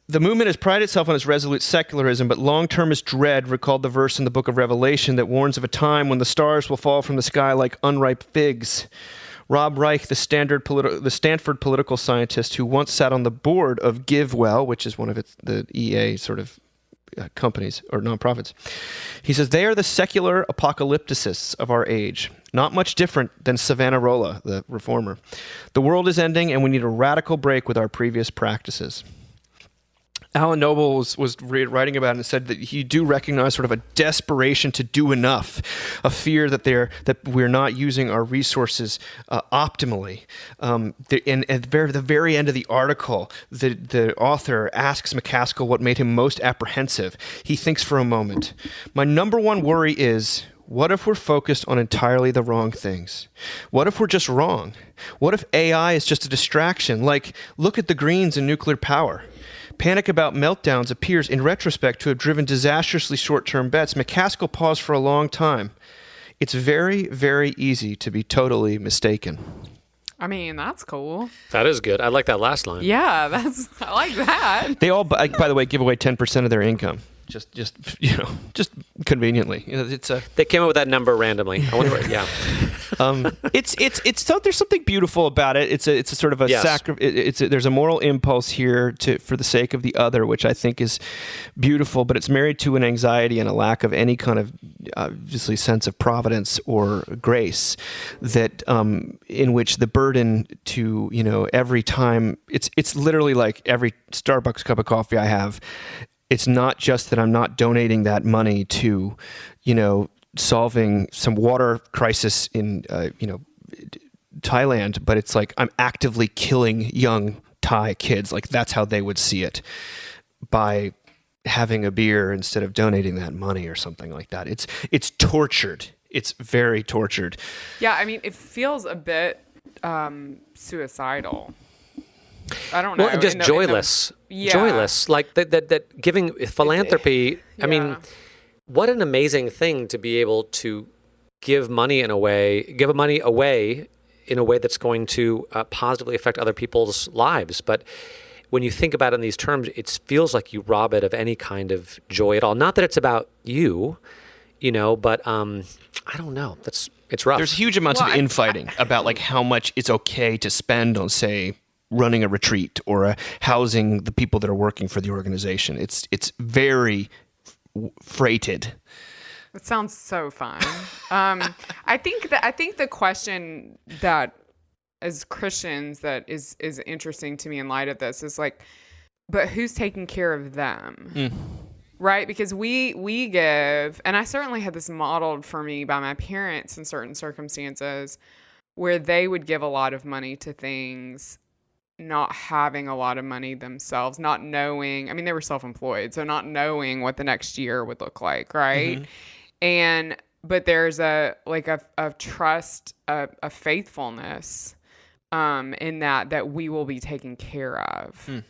movement has prided itself on its resolute secularism, but long-termist dread recalled the verse in the book of Revelation that warns of a time when the stars will fall from the sky like unripe figs. Rob Reich, the Stanford political scientist who once sat on the board of GiveWell, which is one of the EA sort of companies or nonprofits, he says, they are the secular apocalypticists of our age, not much different than Savonarola, the reformer. The world is ending, and we need a radical break with our previous practices. Alan Noble was writing about it and said that you do recognize sort of a desperation to do enough, a fear that we're not using our resources optimally. And at the very end of the article, the author asks McCaskill what made him most apprehensive. He thinks for a moment. My number one worry is, what if we're focused on entirely the wrong things? What if we're just wrong? What if AI is just a distraction? Like, look at the Greens and nuclear power. Panic about meltdowns appears in retrospect to have driven disastrously short-term bets. McCaskill paused for a long time. It's very, very easy to be totally mistaken. I mean, that's cool. That is good. I like that last line. Yeah, I like that. They all, by the way, give away 10% of their income. Just conveniently. They came up with that number randomly. I wonder. Yeah. It's so there's something beautiful about it. It's a sort of a there's a moral impulse here for the sake of the other, which I think is beautiful. But it's married to an anxiety and a lack of any kind of obviously sense of providence or grace. That in which the burden to every time it's literally like every Starbucks cup of coffee I have. It's not just that I'm not donating that money to, solving some water crisis in, Thailand, but it's like I'm actively killing young Thai kids. Like that's how they would see it by having a beer instead of donating that money or something like that. It's tortured. It's very tortured. Yeah, I mean, it feels a bit suicidal. I don't know. Well, just joyless. Joyless. Like that giving philanthropy. I mean, what an amazing thing to be able to give money away in a way that's going to positively affect other people's lives. But when you think about it in these terms, it feels like you rob it of any kind of joy at all. Not that it's about you, but I don't know. It's rough. There's huge amounts of infighting about like how much it's okay to spend on, say, running a retreat or housing the people that are working for the organization. It's very freighted. It sounds so fun. I think the question that as Christians that is interesting to me in light of this is like, but who's taking care of them? Right? Because we give, and I certainly had this modeled for me by my parents in certain circumstances where they would give a lot of money to things not having a lot of money themselves, not knowing, I mean, they were self-employed, so not knowing what the next year would look like, right? Mm-hmm. But there's a trust, a faithfulness in that we will be taken care of.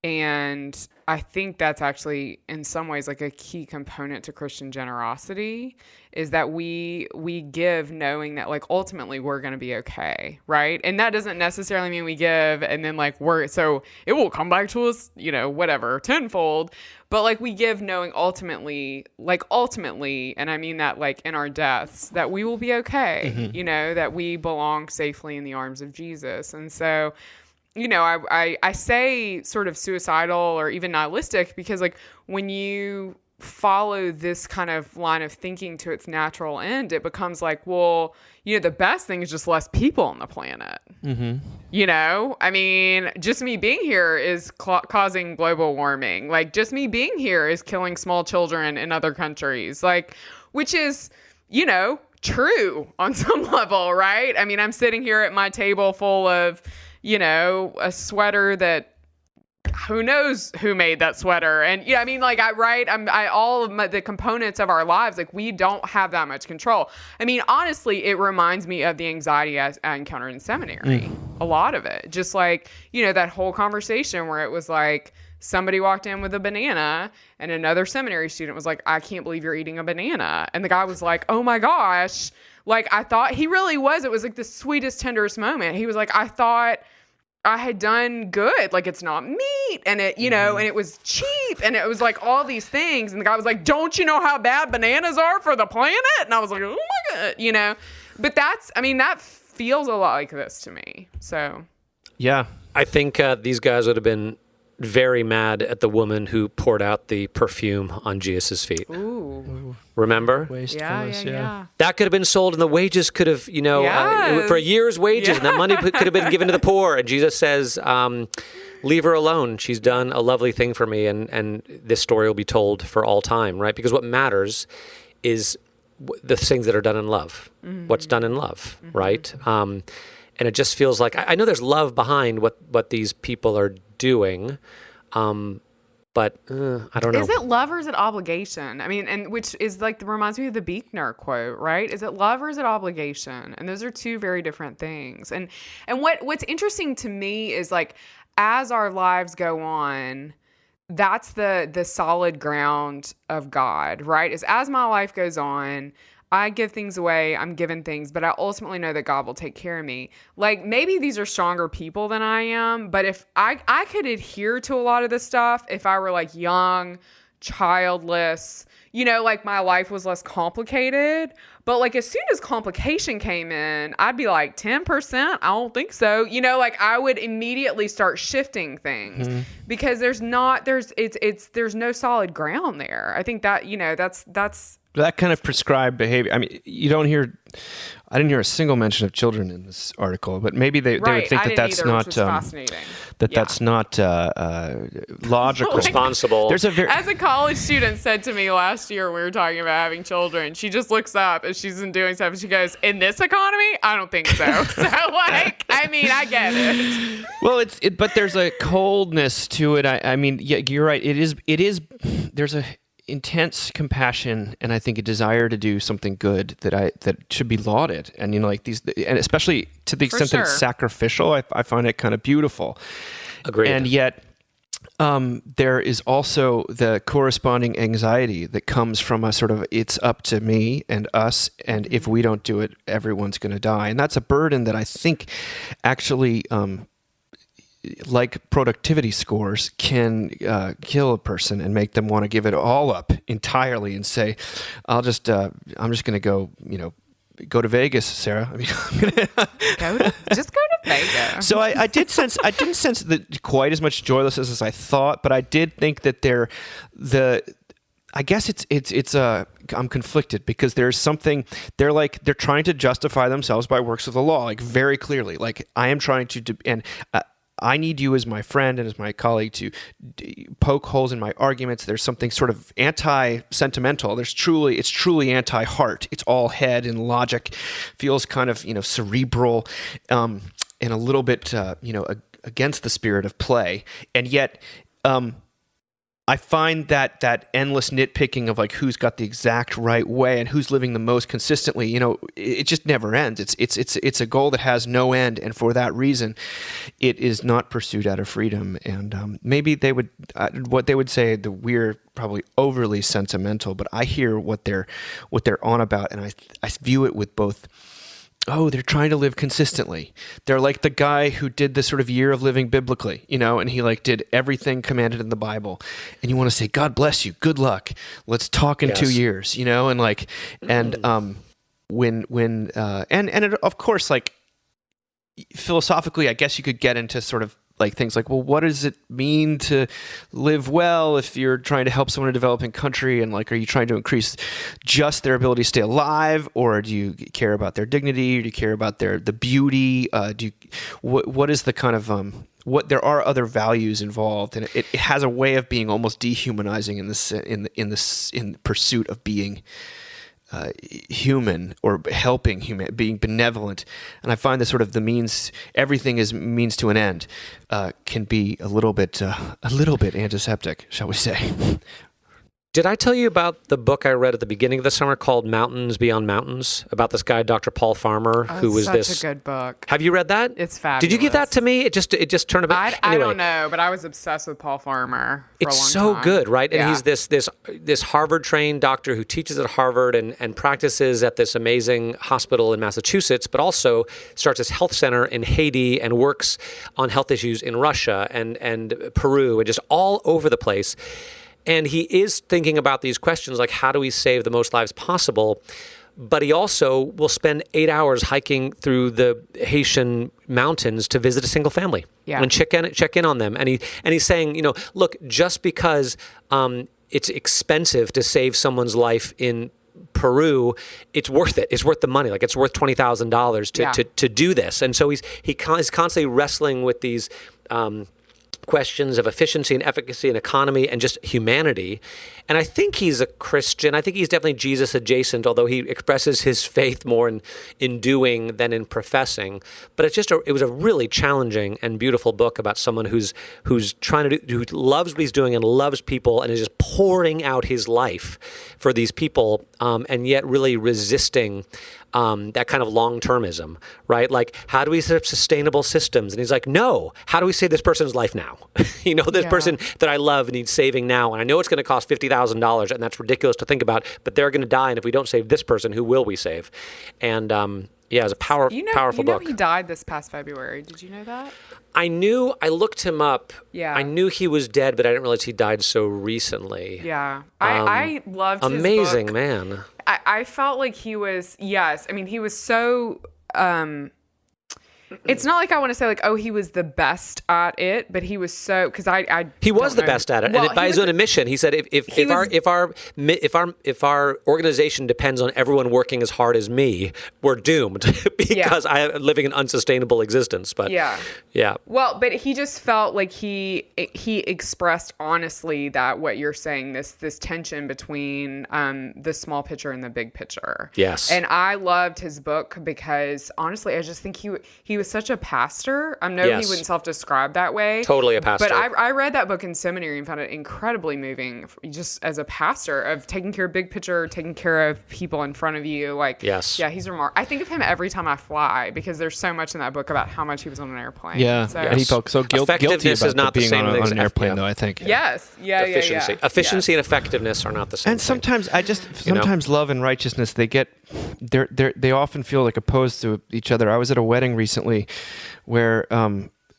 And I think that's actually in some ways like a key component to Christian generosity is that we give knowing that like ultimately we're going to be okay, right? And that doesn't necessarily mean we give and then like so it will come back to us, whatever, tenfold. But like we give knowing ultimately, and I mean that like in our deaths, that we will be okay, that we belong safely in the arms of Jesus. And so I say sort of suicidal or even nihilistic because like when you follow this kind of line of thinking to its natural end, it becomes like, well, the best thing is just less people on the planet. I mean, just me being here is causing global warming. Like just me being here is killing small children in other countries, like, which is, true on some level, right? I mean, I'm sitting here at my table full of a sweater that who knows who made that sweater. And I mean, like all of the components of our lives, like we don't have that much control. I mean, honestly, it reminds me of the anxiety I encountered in seminary. A lot of it, just like, that whole conversation where it was like somebody walked in with a banana and another seminary student was like, I can't believe you're eating a banana. And the guy was like, oh my gosh. Like I thought he really was. It was like the sweetest, tenderest moment. He was like, I thought I had done good. Like it's not meat and it, and it was cheap and it was like all these things. And the guy was like, don't you know how bad bananas are for the planet? And I was like, oh my God, but that feels a lot like this to me. So. Yeah. I think these guys would have been very mad at the woman who poured out the perfume on Jesus' feet. Ooh. Remember? Wastefulness, yeah. That could have been sold and the wages could have, for a year's wages, and that money could have been given to the poor. And Jesus says, leave her alone. She's done a lovely thing for me, and this story will be told for all time, right? Because what matters is the things that are done in love, what's done in love, right? And it just feels like, I know there's love behind what these people are doing, but I don't know. Is it love or is it obligation? I mean, and which is like, reminds me of the Buechner quote, right? Is it love or is it obligation? And those are two very different things. And what's interesting to me is like, as our lives go on, that's the solid ground of God, right? Is as my life goes on, I give things away, I'm given things, but I ultimately know that God will take care of me. Like, maybe these are stronger people than I am, but if I could adhere to a lot of this stuff if I were like young, childless, like my life was less complicated. But like, as soon as complication came in, I'd be like, 10%? I don't think so. Like I would immediately start shifting things because there's no solid ground there. I think that, that's that kind of prescribed behavior. I mean, I didn't hear a single mention of children in this article, but maybe they would think that that's not fascinating. That's not logical, responsible. As a college student said to me last year when we were talking about having children, she just looks up as she's doing stuff and she goes, "In this economy, I don't think so." So like, I mean, I get it. Well, but there's a coldness to it. I mean, yeah, you're right. It is. There's a intense compassion and I think a desire to do something good that should be lauded, and like these, and especially to the extent that it's sacrificial, I find it kind of beautiful. Agreed. And yet there is also the corresponding anxiety that comes from a sort of, it's up to me and us, and if we don't do it, everyone's going to die. And that's a burden that I think actually like productivity scores can kill a person and make them want to give it all up entirely and say, I'm just going to go, go to Vegas, Sarah. I mean, just go to Vegas. So I didn't sense that quite as much joylessness as I thought, but I did think that I guess I'm conflicted because there's something, they're trying to justify themselves by works of the law, like very clearly, like I am trying to, and I need you as my friend and as my colleague to poke holes in my arguments. There's something sort of anti-sentimental. It's truly anti-heart. It's all head and logic. Feels kind of, cerebral, and a little bit, against the spirit of play. And yet, I find that endless nitpicking of like who's got the exact right way and who's living the most consistently, it just never ends. It's a goal that has no end, and for that reason, it is not pursued out of freedom. And maybe they would what they would say that we're probably overly sentimental, but I hear what they're on about, and I view it with both. Oh, they're trying to live consistently. They're like the guy who did the sort of year of living biblically, and he like did everything commanded in the Bible. And you want to say, God bless you, good luck. Let's talk in 2 years, and like, and of course, like philosophically, I guess you could get into sort of like things like, well, what does it mean to live well if you're trying to help someone in a developing country? And like, are you trying to increase just their ability to stay alive, or do you care about their dignity? Or do you care about the beauty? What is the kind of what there are other values involved, and it has a way of being almost dehumanizing in pursuit of being human or helping human, being benevolent. And I find that sort of the means, everything is means to an end, can be a little bit antiseptic, shall we say. Did I tell you about the book I read at the beginning of the summer called Mountains Beyond Mountains, about this guy, Dr. Paul Farmer, who was such a good book. Have you read that? It's fabulous. Did you give that to me? It just turned a bit. I don't know, but I was obsessed with Paul Farmer for a long time. It's so good, right? And he's this Harvard-trained doctor who teaches at Harvard and practices at this amazing hospital in Massachusetts, but also starts his health center in Haiti and works on health issues in Russia and Peru and just all over the place. And he is thinking about these questions like, how do we save the most lives possible? But he also will spend 8 hours hiking through the Haitian mountains to visit a single family and check in on them. And he's saying, look, just because it's expensive to save someone's life in Peru, it's worth it. It's worth the money. Like it's worth $20,000 to do this. And so he's constantly wrestling with these questions of efficiency and efficacy and economy and just humanity. And I think he's a Christian. I think he's definitely Jesus adjacent, although he expresses his faith more in doing than in professing. But it was a really challenging and beautiful book about someone who's trying to who loves what he's doing and loves people and is just pouring out his life for these people, and yet really resisting that kind of long-termism, right? Like, how do we set up sustainable systems? And he's like, no, how do we save this person's life now? This person that I love needs saving now. And I know it's going to cost $50,000 and that's ridiculous to think about, but they're going to die. And if we don't save this person, who will we save? And it's a powerful book. He died this past February. Did you know that? I looked him up. Yeah. I knew he was dead, but I didn't realize he died so recently. Yeah. I loved his book. Amazing man. I felt like he was, he was so, it's not like I want to say like, oh, he was the best at it, but he was so, because he was the best at it, and by his own admission, he said, if our organization depends on everyone working as hard as me, we're doomed because I am living an unsustainable existence. But yeah. Well, but he just felt like he expressed honestly that what you're saying, this tension between the small picture and the big picture. Yes. And I loved his book because honestly, I just think he was such a pastor. I know he wouldn't self-describe that way. Totally a pastor. But I read that book in seminary and found it incredibly moving, just as a pastor, of taking care of big picture, taking care of people in front of you. Like, yes. Yeah, he's remarkable. I think of him every time I fly because there's so much in that book about how much he was on an airplane. Yeah, so, and he felt so guilty about being on an airplane, though, I think. Yes. Yeah. Efficiency. Efficiency and effectiveness are not the same And sometimes thing. Love and righteousness, they often feel like opposed to each other. I was at a wedding recently where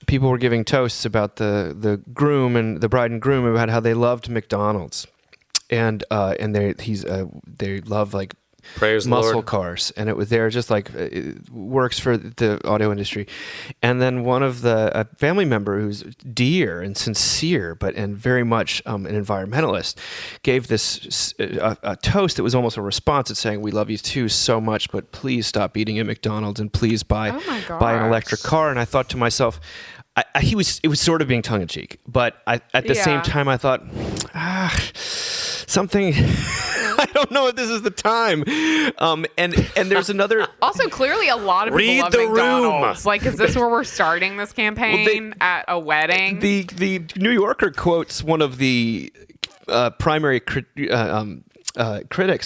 people were giving toasts about the groom and the bride and groom about how they loved McDonald's, and they love like Praise muscle Lord. cars, and they're just like it works for the auto industry. And then one of a family member who's dear and sincere, and very much an environmentalist, gave this a toast that was almost a response at saying, "We love you too so much, but please stop eating at McDonald's and please buy an electric car." And I thought to myself, it was sort of being tongue in cheek, but at the same time I thought, something. I don't know if this is the time. And there's another. Also, clearly, a lot of people love McDonald's. Like, is this where we're starting this campaign at a wedding? The New Yorker quotes one of the primary critics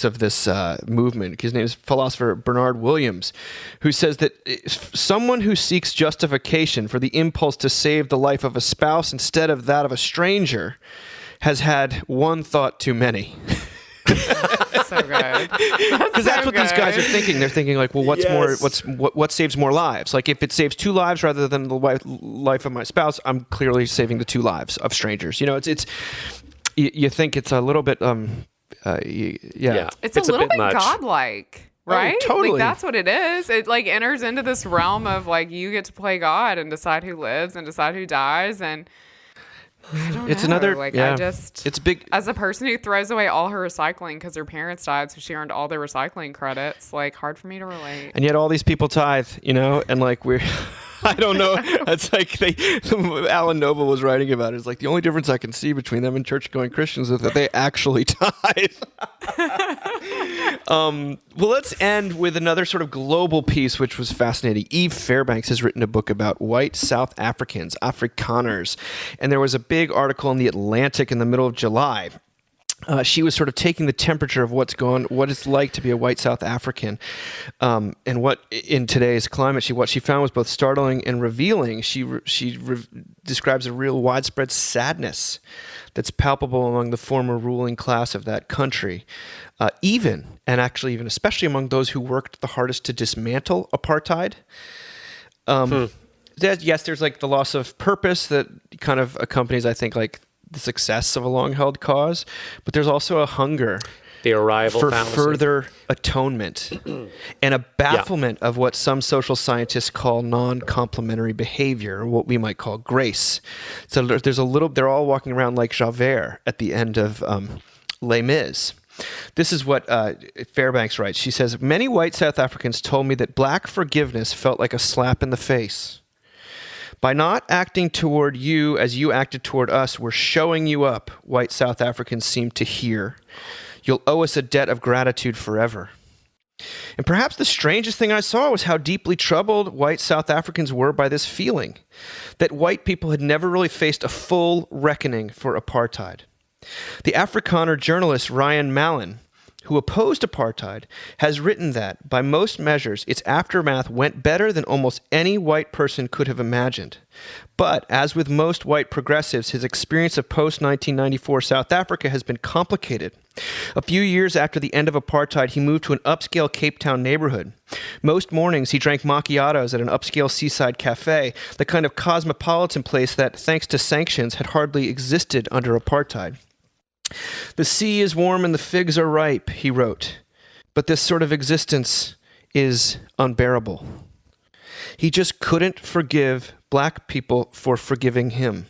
of this movement. His name is philosopher Bernard Williams, who says that someone who seeks justification for the impulse to save the life of a spouse instead of that of a stranger has had one thought too many. So good. Because that's what these guys are thinking. They're thinking like, well, what saves more lives? Like, if it saves 2 lives rather than the life of my spouse, I'm clearly saving the 2 lives of strangers. It's you think it's a little bit It's a little bit godlike. Right? Oh, totally. Like, that's what it is. It like enters into this realm of like you get to play God and decide who lives and decide who dies, and I don't it's know. Another like it's big. As a person who throws away all her recycling because her parents died, so she earned all their recycling credits. Like, hard for me to relate. And yet all these people tithe, and like we're. I don't know. It's like Alan Noble was writing about it. It's like the only difference I can see between them and church-going Christians is that they actually tithe. Well, let's end with another sort of global piece, which was fascinating. Eve Fairbanks has written a book about white South Africans, Afrikaners, and there was a big article in The Atlantic in the middle of July. She was sort of taking the temperature of what it's like to be a white South African, and what in today's climate what she found was both startling and revealing. She describes a real widespread sadness that's palpable among the former ruling class of that country, even especially among those who worked the hardest to dismantle apartheid. Yes, there's like the loss of purpose that kind of accompanies, I think, like the success of a long-held cause, but there's also a hunger the arrival for fallacy. Further atonement and a bafflement of what some social scientists call non-complementary behavior, or what we might call grace. So they're all walking around like Javert at the end of Les Mis. This is what Fairbanks writes. She says, "Many white South Africans told me that black forgiveness felt like a slap in the face. By not acting toward you as you acted toward us, we're showing you up, white South Africans seem to hear. You'll owe us a debt of gratitude forever. And perhaps the strangest thing I saw was how deeply troubled white South Africans were by this feeling, that white people had never really faced a full reckoning for apartheid. The Afrikaner journalist Ryan Mallon, who opposed apartheid, has written that, by most measures, its aftermath went better than almost any white person could have imagined. But, as with most white progressives, his experience of post-1994 South Africa has been complicated. A few years after the end of apartheid, he moved to an upscale Cape Town neighborhood. Most mornings, he drank macchiatos at an upscale seaside cafe, the kind of cosmopolitan place that, thanks to sanctions, had hardly existed under apartheid. The sea is warm and the figs are ripe, he wrote, but this sort of existence is unbearable. He just couldn't forgive black people for forgiving him.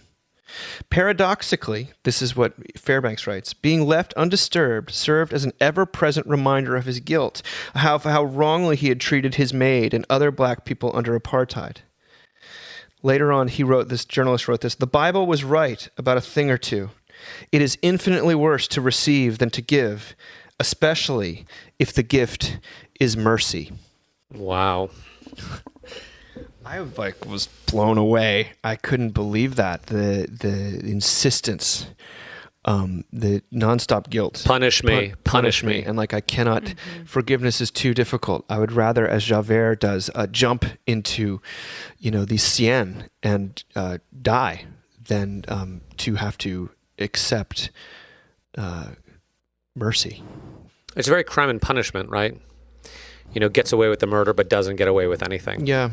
Paradoxically, this is what Fairbanks writes, being left undisturbed served as an ever-present reminder of his guilt, how wrongly he had treated his maid and other black people under apartheid. Later on, this journalist wrote this, the Bible was right about a thing or two. It is infinitely worse to receive than to give, especially if the gift is mercy. Wow. I was blown away. I couldn't believe that. The insistence, the nonstop guilt. Punish me. Punish me. And I cannot, forgiveness is too difficult. I would rather, as Javert does, jump into, the Seine and die than to have to accept mercy. It's very crime and punishment, right? Gets away with the murder but doesn't get away with anything. Yeah.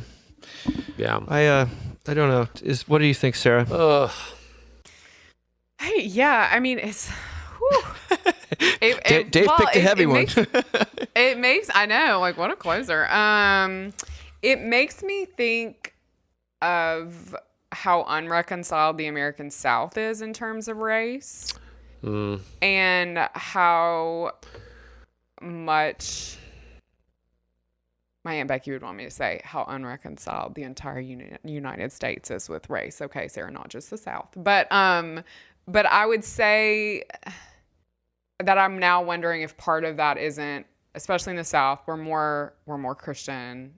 Yeah. I don't know. What do you think, Sarah? Hey, yeah. I mean, it's. Dave picked a heavy one. It makes. I know. What a closer. It makes me think of how unreconciled the American South is in terms of race, and how much. My Aunt Becky would want me to say how unreconciled the entire United States is with race. Okay, Sarah, not just the South. But I would say that I'm now wondering if part of that isn't, especially in the South, we're more Christian,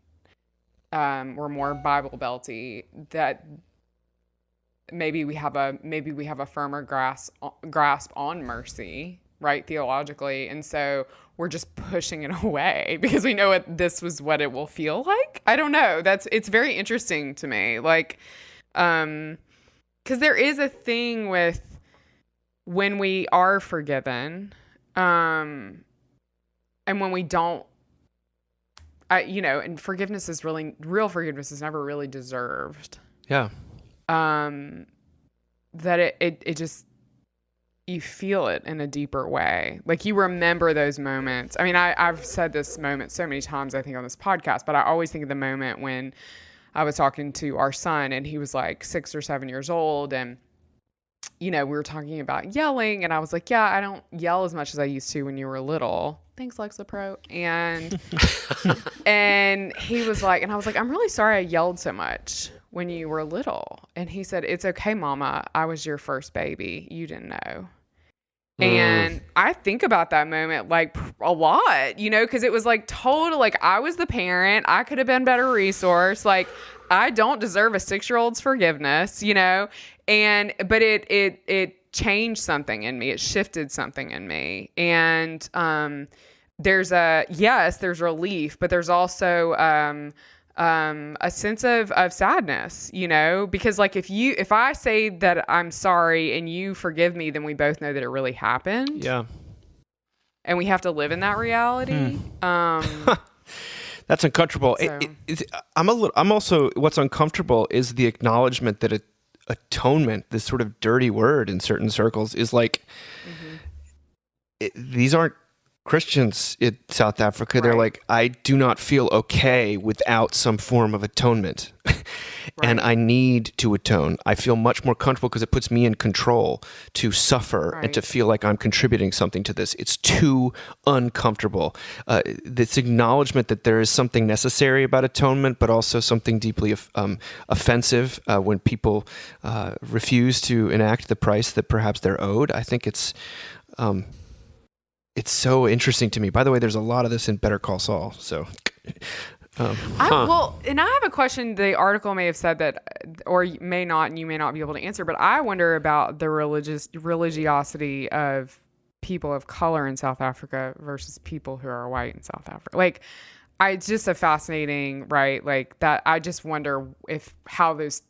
we're more Bible belty, that maybe we have a firmer grasp on mercy, right, theologically, and so we're just pushing it away because we know this was what it will feel like. I don't know. It's very interesting to me. Because there is a thing with when we are forgiven, and when we don't, and forgiveness is real forgiveness is never really deserved. Yeah. That it just, you feel it in a deeper way. You remember those moments. I mean, I've said this moment so many times, I think, on this podcast, but I always think of the moment when I was talking to our son and he was 6 or 7 years old. And, we were talking about yelling and I was like, yeah, I don't yell as much as I used to when you were little. Thanks, Lexapro. And, and he was and I was I'm really sorry I yelled so much when you were little. And he said, it's okay, Mama. I was your first baby. You didn't know. And I think about that moment a lot, because it was total, I was the parent. I could have been better resource. I don't deserve a 6-year-old's forgiveness, but it changed something in me. It shifted something in me. And there's relief, but there's also a sense of sadness, because if I say that I'm sorry and you forgive me, then we both know that it really happened. Yeah. And we have to live in that reality. That's uncomfortable. So. I'm also, what's uncomfortable is the acknowledgement that atonement, this sort of dirty word in certain circles, is these aren't Christians in South Africa. They're Right. like, I do not feel okay without some form of atonement. And I need to atone. I feel much more comfortable because it puts me in control to suffer and to Right. feel like I'm contributing something to this. It's too uncomfortable. This acknowledgement that there is something necessary about atonement, but also something deeply offensive when people refuse to enact the price that perhaps they're owed. I think it's so interesting to me. By the way, there's a lot of this in Better Call Saul. So, Well, and I have a question. The article may have said that, or you may not, and you may not be able to answer. But I wonder about the religiosity of people of color in South Africa versus people who are white in South Africa. Like, it's just a fascinating, right? Like that. I just wonder how those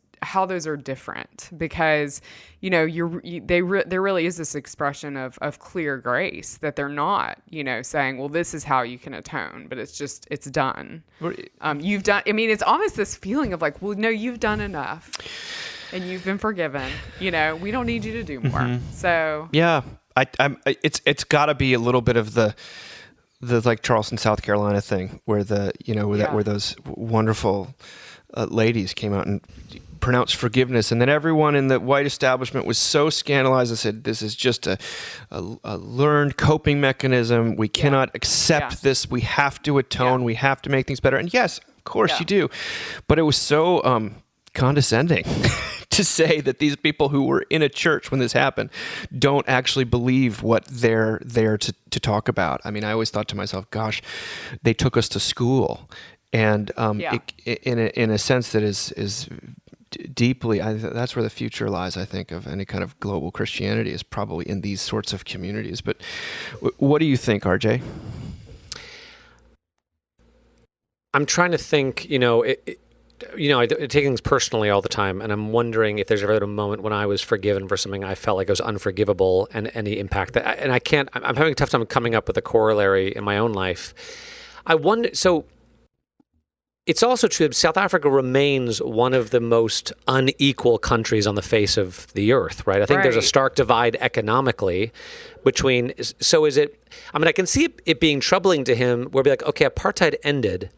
are different, because there really is this expression of clear grace that they're not saying, well, this is how you can atone, but it's done. You've done. I mean, it's almost this feeling of like, well, no, you've done enough and you've been forgiven. We don't need you to do more. Mm-hmm. So yeah, it's got to be a little bit of the like Charleston, South Carolina thing where where those wonderful ladies came out and pronounced forgiveness, and then everyone in the white establishment was so scandalized and said, this is just a learned coping mechanism. We cannot accept this. We have to atone. We have to make things better. And yes, of course you do. But it was so condescending to say that these people who were in a church when this happened don't actually believe what they're there to talk about. I mean, I always thought to myself, gosh, they took us to school. And in a sense that is deeply, that's where the future lies, I think, of any kind of global Christianity, is probably in these sorts of communities. But what do you think, RJ? I'm trying to think, I take things personally all the time, and I'm wondering if there's ever a moment when I was forgiven for something I felt like it was unforgivable, and any impact that, and I'm having a tough time coming up with a corollary in my own life. I wonder, so it's also true that South Africa remains one of the most unequal countries on the face of the earth, right? I think there's a stark divide economically between, so is it, I mean, I can see it being troubling to him where be like, okay, apartheid ended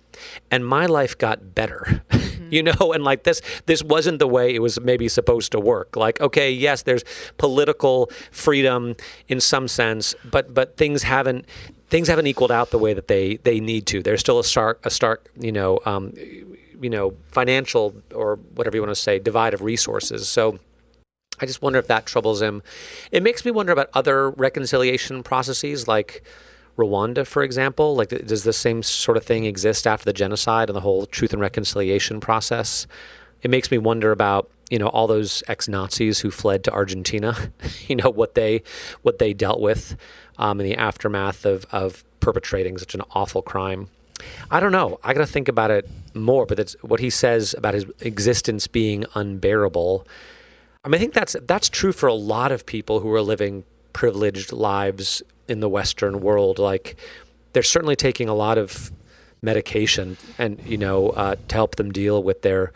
and my life got better, and like this wasn't the way it was maybe supposed to work. Like, okay, yes, there's political freedom in some sense, but things haven't equaled out the way that they need to. There's still a stark, financial, or whatever you want to say, divide of resources. So I just wonder if that troubles him. It makes me wonder about other reconciliation processes, like Rwanda, for example. Like, does the same sort of thing exist after the genocide and the whole truth and reconciliation process? It makes me wonder about, all those ex-Nazis who fled to Argentina, what they dealt with in the aftermath of perpetrating such an awful crime. I don't know. I got to think about it more, but that's what he says about his existence being unbearable. I mean, I think that's true for a lot of people who are living privileged lives in the Western world. Like, they're certainly taking a lot of medication and, to help them deal with their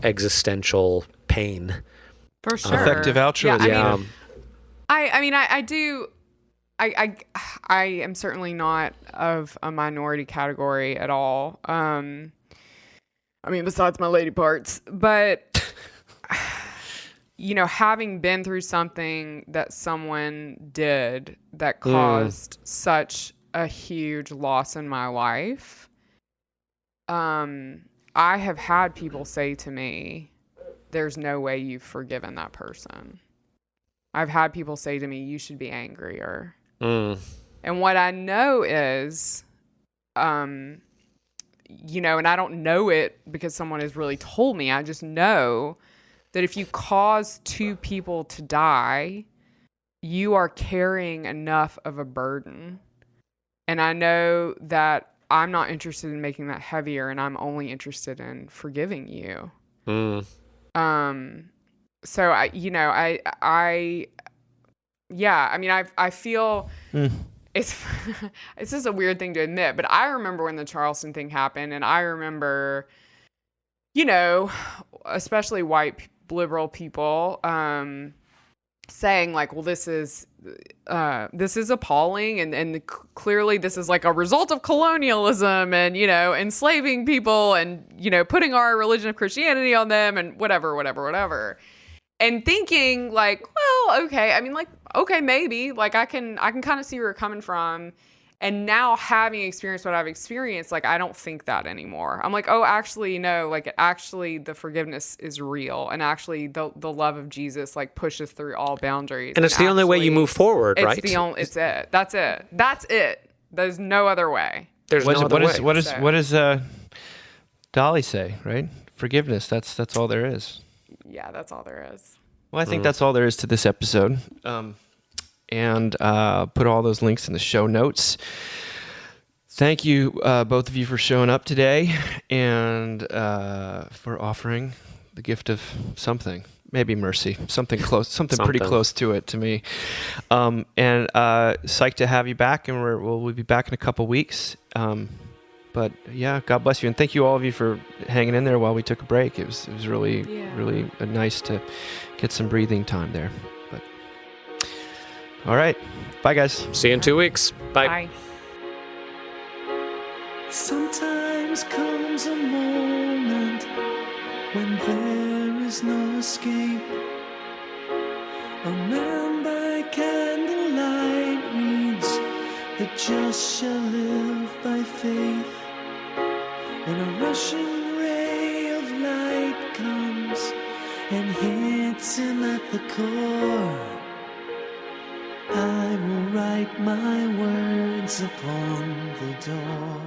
existential pain. for sure, Effective altruism. Yeah, I do. I am certainly not of a minority category at all. Besides my lady parts, but having been through something that someone did that caused such a huge loss in my life, I have had people say to me, there's no way you've forgiven that person. I've had people say to me, you should be angrier. And what I know is, and I don't know it because someone has really told me. I just know that if you cause two people to die, you are carrying enough of a burden. And I know that I'm not interested in making that heavier, and I'm only interested in forgiving you. So I feel it's just a weird thing to admit, but I remember when the Charleston thing happened, and I remember, especially white liberal people, saying like, well, this is appalling, and clearly this is like a result of colonialism and, you know, enslaving people and, you know, putting our religion of Christianity on them and whatever. And thinking like, well, okay, I mean, like, okay, maybe, like, I can kind of see where you're coming from. And now having experienced what I've experienced, like, I don't think that anymore. I'm like, oh, actually, no, like, actually, the forgiveness is real. And actually, the love of Jesus, like, pushes through all boundaries. And it's the only way you move forward, right? It's it. That's it. There's no other way. There's no other way. What does Dolly say, right? Forgiveness, that's all there is. Yeah, that's all there is. Well, I think that's all there is to this episode. And put all those links in the show notes. Thank you, both of you, for showing up today and for offering the gift of something, maybe mercy, something close, something pretty close to it to me. And psyched to have you back, and we'll be back in a couple weeks. But yeah, God bless you, and thank you all of you for hanging in there while we took a break. It was really nice to get some breathing time there. But all right, bye guys. See you in 2 weeks. Bye. Bye. Sometimes comes a moment when there is no escape. A man by candlelight reads, "The just shall live by faith." And a rushing ray of light comes and hits him at the core. I will write my words upon the door.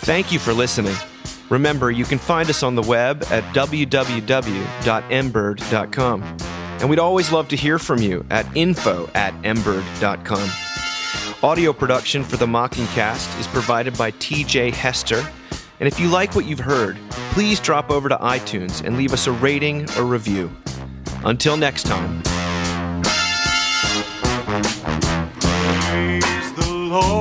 Thank you for listening. Remember, you can find us on the web at www.mbird.com. And we'd always love to hear from you at info@mbird.com. Audio production for the Mockingcast is provided by TJ Hester. And if you like what you've heard, please drop over to iTunes and leave us a rating or review. Until next time. Praise the Lord.